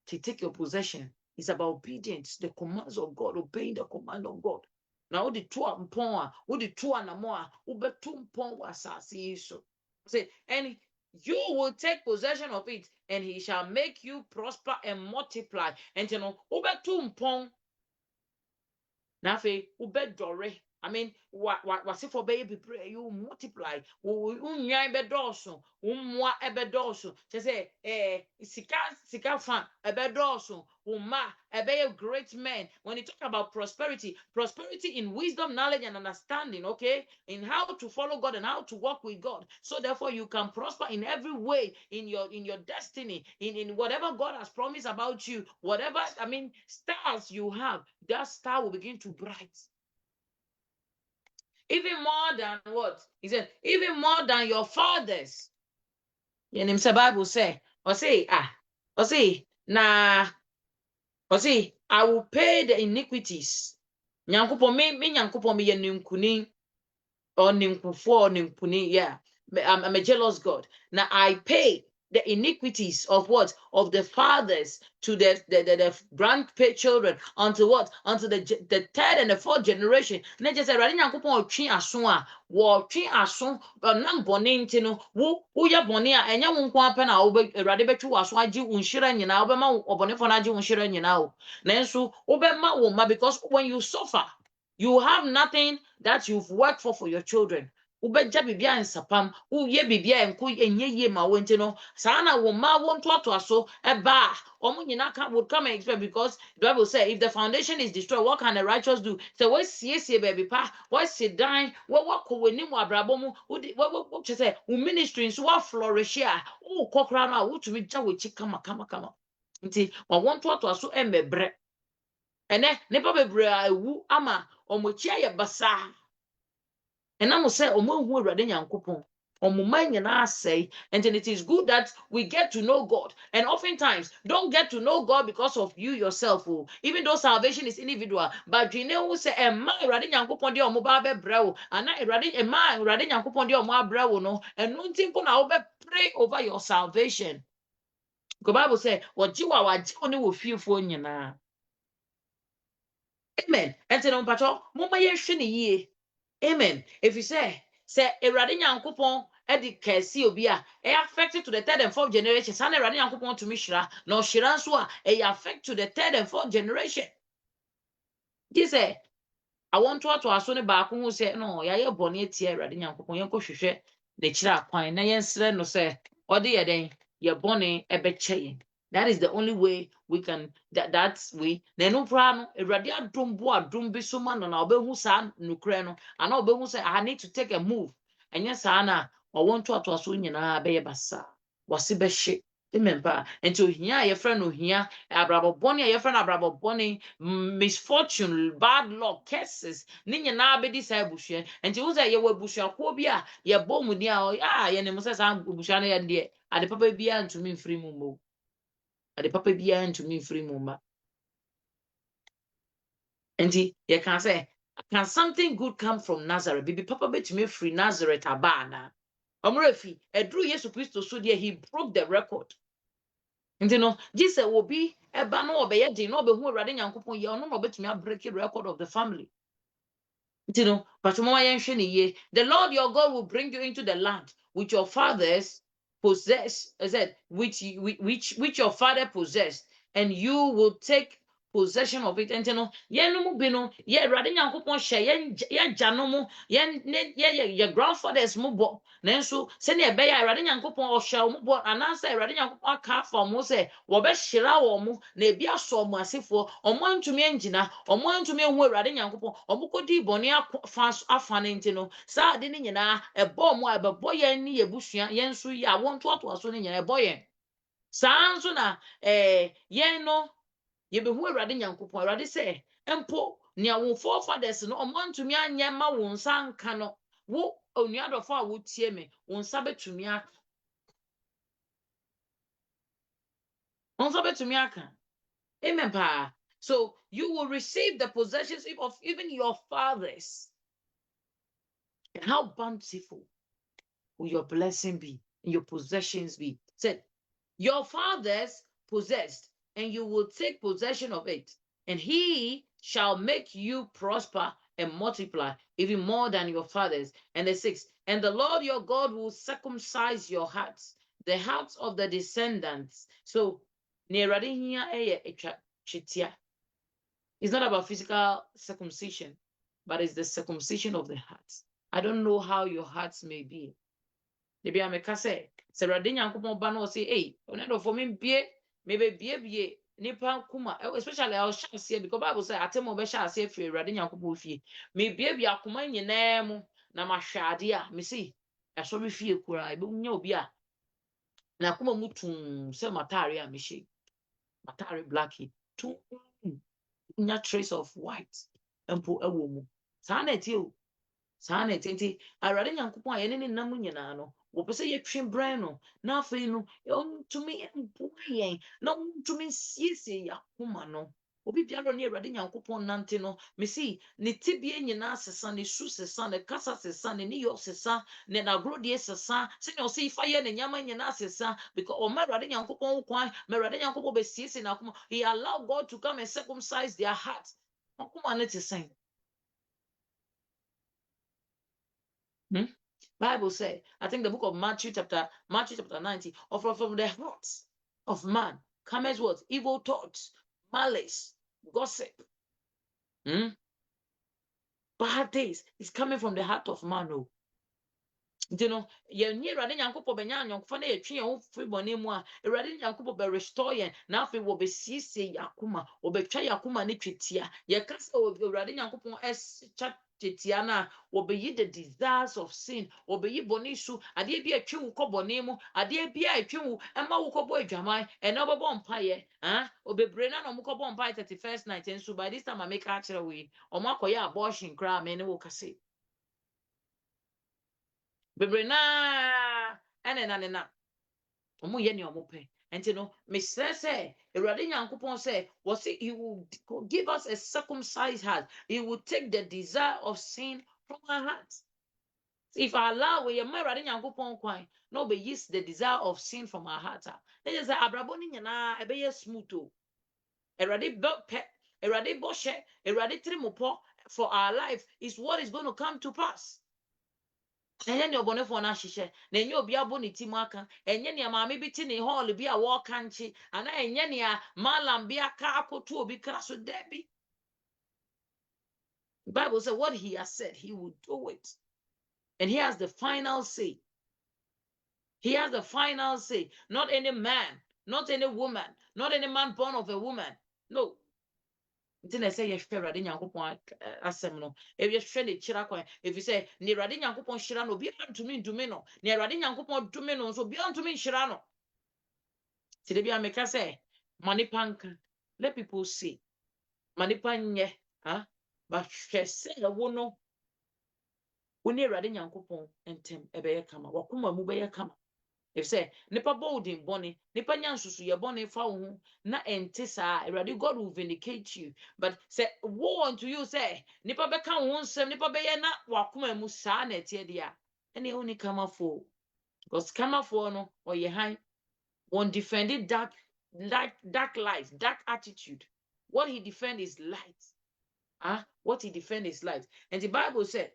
To take your possession is about obedience, the commands of God, obeying the command of God. Now, the two mpon, the two anamoa, ube two mpon wasasi so. Say, and you will take possession of it, and he shall make you prosper and multiply. And you know, ube two mpon. Nafe ube dore. I mean, what's it for baby pray? You multiply. Unyai bedoso. Umwa ebedoso. Just say, sika fan ebedoso. Uma ebe a great man. When you talk about prosperity, prosperity in wisdom, knowledge, and understanding, okay, in how to follow God and how to walk with God. So therefore, you can prosper in every way in your destiny, in whatever God has promised about you, whatever stars you have, that star will begin to bright. Even more than what? He said, even more than your fathers. And him say Bible say, or say, I will pay the iniquities. Nyankopon me nyankopon me ninkuni or ninkufo or ninkuni. Yeah. I'm a jealous God. Now I pay the iniquities of what? Of the fathers to the grandchildren unto what? Unto the third and the fourth generation. Na just say Erade Nyankopon otwe aso a wo twe aso nam bone nti no wo ya bone a enya wo nko apa na wo Erade betwe aso agi unhira nyina wo be ma obonefo na agi unhira nyina wo. Nanso wo be ma wo ma because when you suffer you have nothing that you've worked for your children. Ubeja bibia nsapam uye bibia enko enye ye ma wonte no saa na wo ma won to aso eba omo nyina ka would come and expect because the Bible say if the foundation is destroyed what can the righteous do? So what sie baby pa what sit down what ko weni mu abrabo mu what say wo ministry so what flourish a wo kokra na wo tumi gya wo chi kama nti wa won to aso embebre ene ne pa bebre a ewu ama omochi aye basa. And I'm say, and then it is good that we get to know God. And oftentimes, don't get to know God because of you yourself. Even though salvation is individual, but you know, say, a man radin yankupon di omubabe brew, and I radin a man radin yankupon di omwa brew no, and no think on pray over your salvation. The Bible say, what you are, what you will feel for you now. Amen. And then on patrol, Mama ye. Amen. If you say Erade Nyankopon edi kesi obi a affected to the third and fourth generation sana Awurade Nyankopɔn to me shira na shira nso a affect to the third and fourth generation this I want to aso ne baako ho sɛ no yɛayɛ bɔne atia Awurade Nyankopɔn yɛnkɔ hwehwɛ n'akyiri akwan na yɛnsrɛ no sɛ ɔde yɛ den yɛ bɔne ɛbɛkyɛ yɛn. That is the only way we can that's way na ɛno koraa no Awurade adom bo adom bi so ma no na ɔbɛhu saa nokorɛ no ana ɔbɛhu sɛ I need to take a move ɛnyɛ saa na ɔwɔ ntoatoaso nyinaa bɛyɛ basaa wase bɛhye remember nti ohia a yɛfrɛ no ohia abrabɔbɔne a yɛfrɛ no abrabɔbɔne misfortune bad luck curses ne nyinaa bɛdi saa abusua nti wo sɛ yɛwɔ abusuakuo bi a yɛbɔ mu ni a yɛnim sɛ saa abusua no yɛ deɛ ade papa biara ntumi mfiri mu mma ade papa biara ntumi mfiri mu mma nti yɛka sɛ can something good come from Nazareth bibi papa bɛtumi afiri Nazareth aba anaa ɔmmerɛ fi ɛduru Yesu Kristo so deɛ he broke the record nti no Jesus will be eba no obeye din no obehu Awurade Nyankopon ye ono no obetumi abreak the record of the family nti no patmo ma yenhwe ne ye the Lord your God will bring you into the land which your fathers possess which your father possessed and you will take possession of it nti no yenu mu bi no ye Awurade Nyankopon hye ye gano mu ye grandfathers mu bo nanso se ne ebe ya Awurade Nyankopon ohye mu bo anansa Awurade Nyankopon aka fa mo se wo be hyira wo mu na ebi aso mo asefo omo antumi angina omo antumi hu Awurade Nyankopon omo kodi boni afa ne nti no saa de ne nyina ebo mo abebo ye ni yebusua ye nso ya wonto aso ne nyina ebo ye saa nso na ye no yebehu Awurade Nyankopon Awurade sɛ empo nea wo forefathers no ɔmo antumi anya ma wo nsa nka no wo onuadɔfo a wotie me wo nsa betumi aka wo nsa betumi aka amen pa so you will receive the possessions of even your fathers and how bountiful will your blessing be and your possessions be said your fathers possessed and you will take possession of it and he shall make you prosper and multiply even more than your fathers. And the sixth, and the Lord your God will circumcise your hearts, the hearts of the descendants. So, it's not about physical circumcision, but it's the circumcision of the hearts. I don't know how your hearts may be. Maybe I'm a kase. Sarah Nyankopon ba no say, hey, onedo for me bie, maybe bie nipa kuma, especially I'll share say because Bible say atemo be share say fi Awurade Nyankopon fie. Me bie akuma nyina mu na mahwade a me see eso be fie kura e be nya obi a na akuma mu tum say matare a me hye. Matare blacky tum nya trace of white empo ewo mu. Saa na tie o. Saa na tie Awurade Nyankopon a ye ne nam nyina no wopese ye twen brand no na afei no ontumi empoyen na ontumi siesie yakoma no obi biara ne Awurade Nyankopon nante no me si ne tibie nyina sesa ne su sesa ne kasa sesa ne yo sesa ne nagrode sesa se ne o se ifa ye ne nyama nyina sesa because o ma Awurade Nyankopon kwan ma Awurade Nyankopon be siesie na akoma he allow God to come and circumcise their hearts akoma ne te sen Bible said, I think the book of Matthew chapter 90, from the hearts of man comes what? Evil thoughts, malice, gossip. Bad days is coming from the heart of man. Oh. You know, ye near Awurade Nyankopon benya anyonkofa na yetwe ye ho firi bone mu a Awurade Nyankopon be restore ye na afi wo be siesie yakoma wo be twa yakoma ne twetia ye kasa Awurade Nyankopon chat tetia na wo be yi the desires of sin wo be yi bone su ade bi atwe wo kɔ bone mu ade bi atwe wo ema wo kɔ bɔ adwaman e na obɛbɔ mpaye obebre na no mo kɔ bɔ mpaye 31st night nso by this time I make a kire we omo akɔyɛ abortion kra me ne wo kase bebre na na omo ye ne omo pe enti no me say Awurade Nyankopon say was he will give us a circumcised heart he will take the desire of sin from our hearts if I allow we my Awurade Nyankopon kwan no be use the desire of sin from our heart then you say abrabo ni nyina e be ye smooth o Awurade pe Awurade bo hye Awurade trimopo for our life is what is going to come to pass enye ne obonefo na hihye na enye obi abo ne timu aka enye ne maame bi ti ne hall bi a wo kanchi ana enye ne a malam bi aka akoto obi kra so debi. The Bible says what he has said he will do it, and he has the final say. He has the final say. Not any man, not any woman, not any man born of a woman. No. Nti na say yehwe Awurade Nyankopɔn asɛm no yehwe ne kyira kwan efi say ne Awurade Nyankopɔn hyira no obi antumi ndumi no ne Awurade Nyankopɔn dumi no so obi antumi hyira no. Ti de bia meka say manipa nka, let people see manipa nye but hwɛ sɛ wo no wo ne Awurade Nyankopɔn ntem ɛbɛyɛ kama wakoma mu bɛyɛ kama. If say nipa bolding bonny, nipa nyansusu ye bonny fa wo na ente saa Awurade God will vindicate you. But say woe unto you say nipa beka wo nsem nipa beye na wakoma mu saa na etie dia ene oni kama fo, because kama fo no oye han won defended dark life, dark attitude. What he defend is light. What he defend is light. And the Bible said,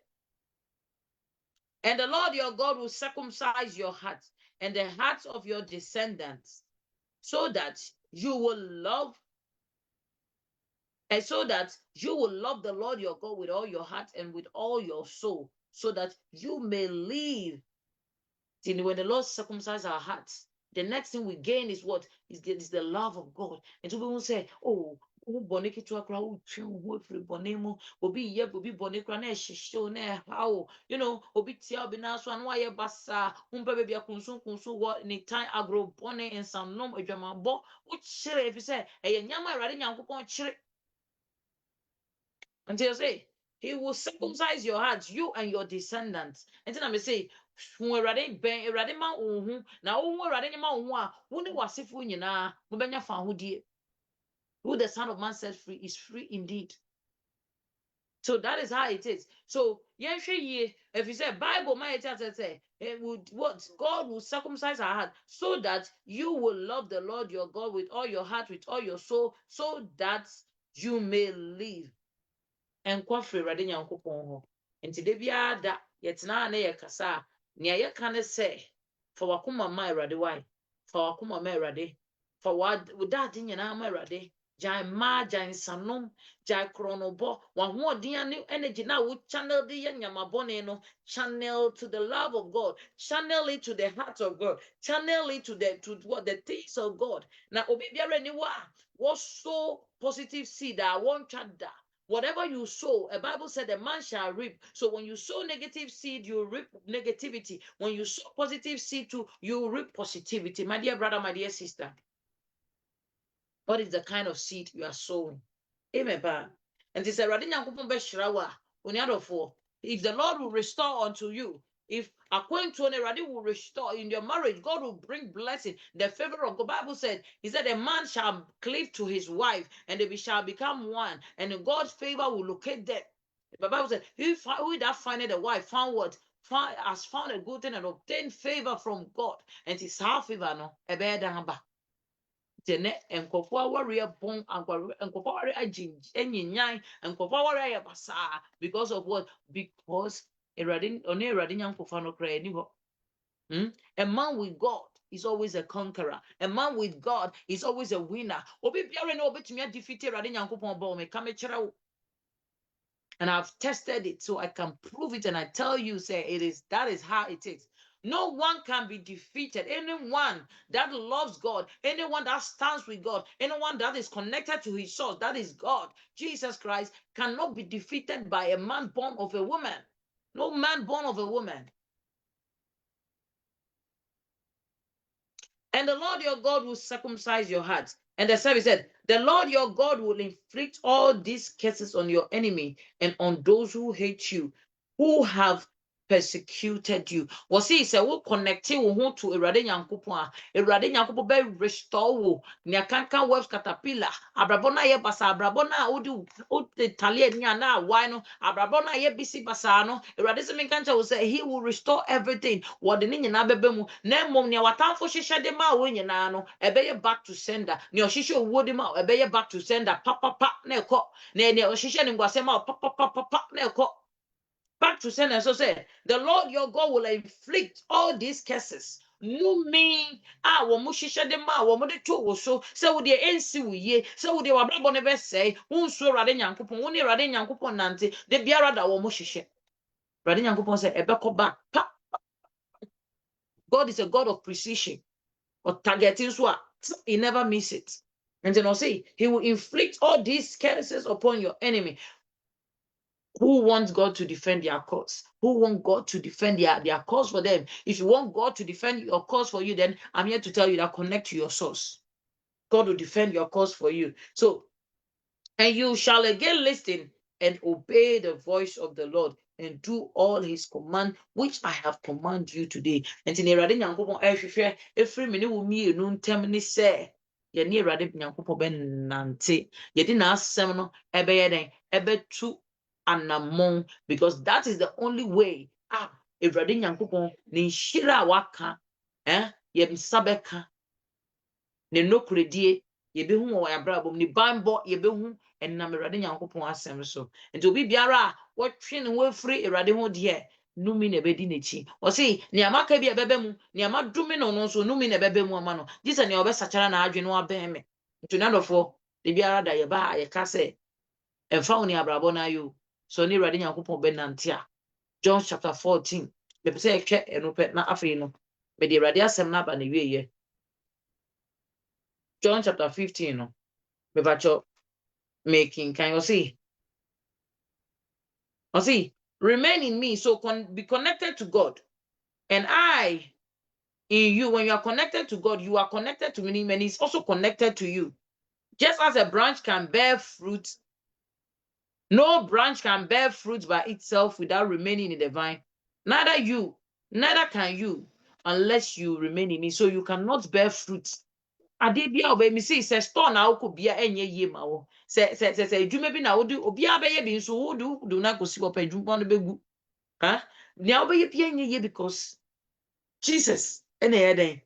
and the Lord your God will circumcise your heart and the hearts of your descendants, so that you will love, and so that you will love the Lord your God with all your heart and with all your soul, so that you may live. See, when the Lord circumcises our hearts, the next thing we gain is what? Is the love of God. And so we will say, oh, bone kitu akra utwe free bonemo obi ye obi bone kra na ehihye na how obi tia obi na so anwa ye basa umpa be bia kunsun what ni time agro bone in some nom adwamabo wo kire efi say eye nyama Awurade Nyankopon kire. Until say he will circumcise your heart, you and your descendants. Until I say Awurade ben Awurade ma ohun na ohun Awurade ma ohun a wo ne wasefo nyina mo benya fa hodie. Who the Son of Man set free is free indeed. So that is how it is. So if you say Bible, what God will circumcise our heart so that you will love the Lord your God with all your heart, with all your soul, so that you may live. And kwafre Awurade Nyankopɔn ho. Enti de bia da yetena na yekasa nea yeka ne say for wakoma ma Awurade why for wakoma ma Awurade for what without nyina ma Awurade. Jai ma jai sanom jai kronobo wahodin energy na wo channel the nyamabone no channel to the love of God, channel it to the heart of God, channel it to the things of God. Na obi biara ni wa sow positive seed that won't chada. Whatever you sow, a Bible said a man shall reap. So when you sow negative seed, you reap negativity. When you sow positive seed too, you reap positivity. My dear brother, my dear sister, what is the kind of seed you are sowing? Amen. And this is if the Lord will restore unto you, if according to Eradi will restore in your marriage, God will bring blessing. The favor of the Bible said, He said, a man shall cleave to his wife, and they shall become one, and God's favor will locate them. The Bible said, who that findeth a wife found what? Has found a good thing and obtained favor from God. And it's half favor no a bear Jene enkofo warrior bon enkofo warrior enyinyai enkofo warrior basa because of what? Because Erade Nyankofo no kra ni ho. A man with God is always a conqueror. A man with God is always a winner. Obi biara no obetumi defeat Erade Nyankopon ba o me ka me kire wo. And I've tested it so I can prove it, and I tell you say that is how it is. No one can be defeated. Anyone that loves God, anyone that stands with God, anyone that is connected to his source, that is God, Jesus Christ, cannot be defeated by a man born of a woman. No man born of a woman. And the Lord your God will circumcise your heart. And the service said, the Lord your God will inflict all these curses on your enemy and on those who hate you, who have persecuted you. Was he said, "Will connect you to Awurade Nyankopon a Awurade Nyankopon be restore wo nya kankan webs caterpillar abrabo na ye basa abrabo na odi talie nya na why no abrabo na ye bisi basa no Awurade se men kancha will say he will restore everything what the nyina bebe mu na mom ne watamfo hwehwe de ma wo nyina no ebeye back to sender ne ohwehwe wo de ma ebeye back to sender pa na ekọ na ohwehwe ne ngwase ma pa na ekọ Back to sentence. So say, the Lord your God will inflict all these curses. No mean wo mo hihye de ma wo mo de to wo so se wo de ensi wo ye se wo de wabrabo ne be sei wo nso Awurade Nyankopon wo ne Awurade Nyankopon nante de biara da wo mo hihye Awurade Nyankopon say ebeko back pa. God is a God of precision or targeting, so he never miss it. And then I'll say he will inflict all these curses upon your enemy. Who wants God to defend their cause? Who want God to defend their cause for them? If you want God to defend your cause for you, then I'm here to tell you that connect to your source. God will defend your cause for you. So, and you shall again listen and obey the voice of the Lord and do all his command, which I have commanded you today. And in Erade Nyankopon every minute will me no ntem ni say ye ni Erade Nyankopon ben nante ye di na asem no ebe ye den ebe tu anamon, because that is the only way Erade Nyankopon ni hira waka ye msabeka ne nokredie ye behu wo yabrabom ni bambo ye behu enam Awurade Nyankopon asem so. Nti obi biara wotwe ne wafiri Awurade ho de numi na bedi nechi o sei ne amaka bi ebebe mu ne amadumi no no so numi na ebebe mu ama no gisa ne obesachara na adwe no aben me. Nti nadofo de biara da ye ba ye ka se emfa wo ne abrabo na yo so ne Awurade Nyankopon be nante a. John chapter 14 be pese ekwe enope na afei no be de Awurade asem na ba na wieye. John chapter 15 no me bacho making can you see? Remain in me, so be connected to God, and I in you. When you are connected to God, you are connected to me, and He's also connected to you. Just as a branch can bear fruit, no branch can bear fruit by itself without remaining in the vine. Neither can you, unless you remain in me. So you cannot bear fruit. Ade bia oba mi say store na wo bia enye yie ma wo se adwuma bi na wo do obi abeye bi nso wo do na kosi wo padwuma no begu na wo be bia enye yie because Jesus ene ye den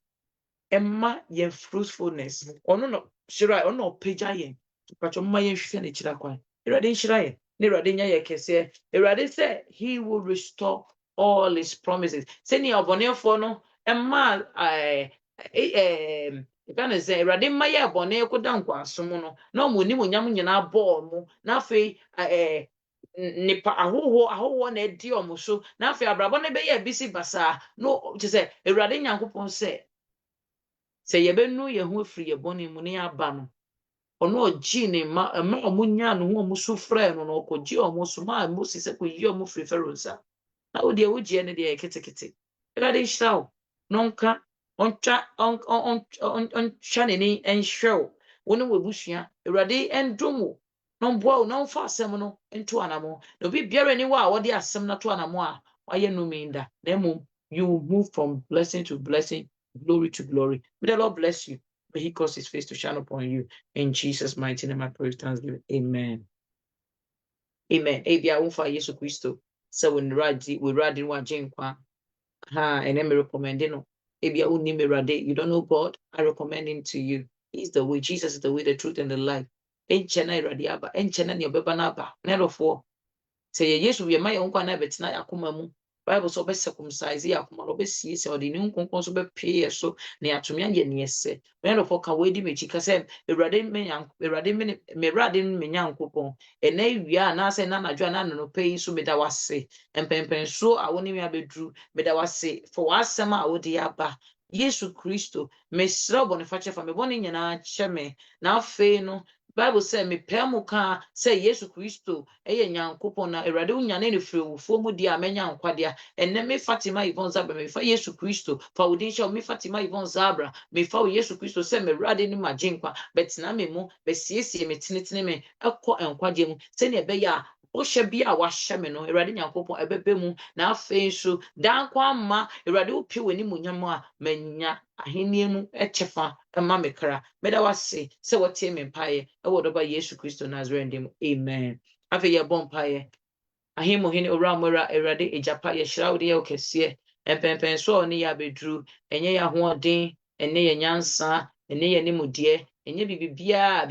emma ye fruitfulness ono no shira ono peja ye pacho mma ye hwehwe na kira kwan Erade shira ye ne Erade nya ye kese Erade say he will restore all his promises. Say ni obonefo no emma Gana say Erade mma ye bone koda nkwasom no na omoni monyam nyina ball mu na fe nipa ahoho na edi omo so na fe abrabo na be ye bisi basa no je say Erade Nyankopon say ye benu ye ho afiri ye bone mu ne aba no ono oji ne ma omunya no ho omo so frɛ no no okoji omo so ma Moses se ko yi omo firi Pharaoh sa na wo de wogie ne de ketekete Erade hirawo nonka ontwa ne ni enhwew woni webusua Erade endomo no mboa no mfa asɛm no nto anamo na obi biara ni wa wode asɛm na to anamo a waye no minda na mum you move from blessing to blessing, glory to glory. May the Lord bless you. May he cause his face to shine upon you. In Jesus' mighty name I pray, thanksgiving. Amen. Amen. Ebia unfa Yesu Kristo. So when we radi wa jenkwa. And then me recommend no. Ebia uni me radi. You don't know God. I recommend him to you. He's the way. Jesus is the way, the truth, and the life. Enchena radi aba. Enchena ni obeba na aba. Nerofo. Say Yesu we may unkwa na betina yakoma mu. Bible so be circumcise yakoma no be sie se odi ni nkonkon so be pay so na atumi anye ne ese. When of ka we di mechi ka say Erade me nyankopon. Ena wia na say na nadwa na no pay so me da wase. Empempen so awoni me abedru me da wase for wasem a wodi aba. Yesu Kristo me sra boniface fa me boni nyina kyeme na afei no Bible say me pemu ka say Yesu Kristo eye nyankopon na Erade unyane ne frewufo mu dia menya nkwade enne me Fatima Yvonne Zabra me fa Yesu Kristo fa udincha me Fatima Yvonne Zabra me fa Yesu Kristo say me Erade ni majinkwa betina me mu be siesie me tinitini me ekọ enkwade mu se ne be ya ohye bia wahye me no Erade nyankopon ebebe mu na afei so dankwa ma Erade opi wani munyam a menya ahenie mu echefa ema mekra meda wase se wotie me mpae ewo doba Yesu Kristo Nazarene dem amen afi ye bon mpae ahimo hene ora mora Erade ejapa ye hrawde ye okese empempen so oni ya bedru enye ya hoden enne ye nyansa enne ye nimude Enye bibia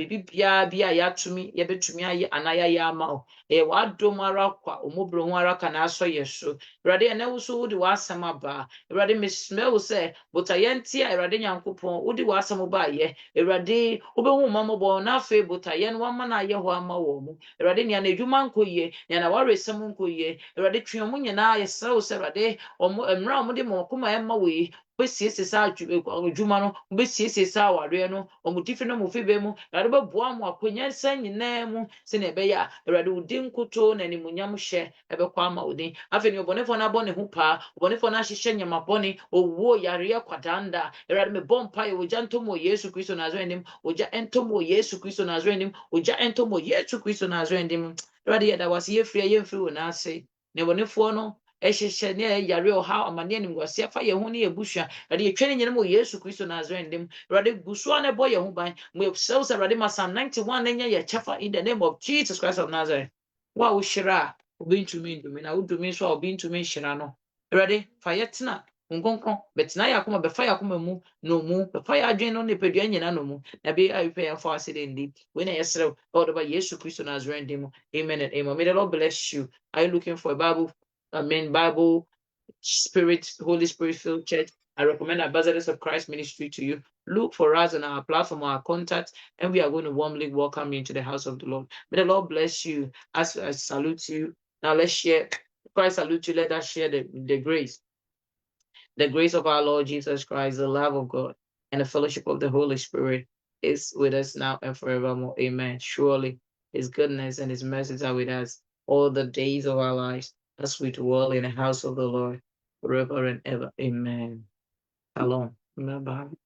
bia ya tumi ye betumi aye anaya ya ama o. E wadom ara kwa omobro ho ara kana aso ye so. Awurade ene wo so wode w'asɛm aba. Awurade mesrɛ wo sɛ botaye ntia Awurade Nyankopɔn wode w'asɛm ba ye. Awurade wobɛhu mmɔbɔ na afei botaye no wama na ayɛ ho ama wɔ mu. Awurade nia na edwuma nkɔ yie, nia na waresɛm nkɔ yie. Awurade twe ɔmo nyinaa yɛsrɛ wo sɛ Awurade ɔmo mmra ɔmo de mo koma ɛma wɔ yi wobɛsiesie saa adwuma no, wobɛsiesie saa awareɛ no, ɔmo difi no mo fibe mu, Awurade bɛboa mo akonya nsa nyinaa mu sɛnea ɛbɛyɛ a Awurade wo din nkutoo na animuonyam hyɛ ɛbɛkɔ ama wo din. Afei ne ɔbɔnefoɔ no abɔ ne ho paa, ɔbɔnefoɔ no ahyehyɛ nyama bɔne, owuo yareɛ kwadanda. Awurade mebɔ mpaeɛ ogya ntɔ mu wɔ Yesu Kristo Nasarene dim, ogya ntɔ mu wɔ Yesu Kristo Nasarene dim, ogya ntɔ mu wɔ Yesu Kristo Nasarene dim. Awurade yɛda wo ase yɛfiri yɛmfiri wo n'ase. Ne ɔbɔnefoɔ no ɛhyehyɛ ne yare ɔha amane animguase afa yɛn ho ne yɛbusua Awurade yɛtwa ne nyinam wɔ Yesu Kristo Nasarene dim. Awurade gu so a na ɛbɔ yɛn ho ban. Mo yɛsrɛ wo sɛ Awurade ma Psalm 91 na ɛnyɛ yɛ kyɛfa in the name of Jesus Christ of Nazareth. Wo a wohyira a obi ntumi ndumi na wodumi nso a obi ntumi nhyira no. Awurade fa yɛtena nkonkron bɛtena yɛ akoma bɛfa yɛ akoma mu no mu bɛfa yɛ adwene no nipadua nyina no mu na bi a wepɛ yɛmfa ase de ndi wei na yɛsrɛ wo ɔde ba Yesu Kristo Nazarene dim. Amen and amen. May the Lord bless you. Are you looking for a Bible Spirit, Holy Spirit filled church? I recommend Ambassadors of Christ Ministry to you. Look for us on our platform, our contact, and we are going to warmly welcome you into the house of the Lord. May the Lord bless you as I salute you. Now let's share. Christ salute you. Let us share the grace. The grace of our Lord Jesus Christ, the love of God, and the fellowship of the Holy Spirit is with us now and forevermore. Amen. Surely his goodness and his mercies are with us all the days of our lives as we dwell in the house of the Lord forever and ever. Amen. Shalom. Bye-bye.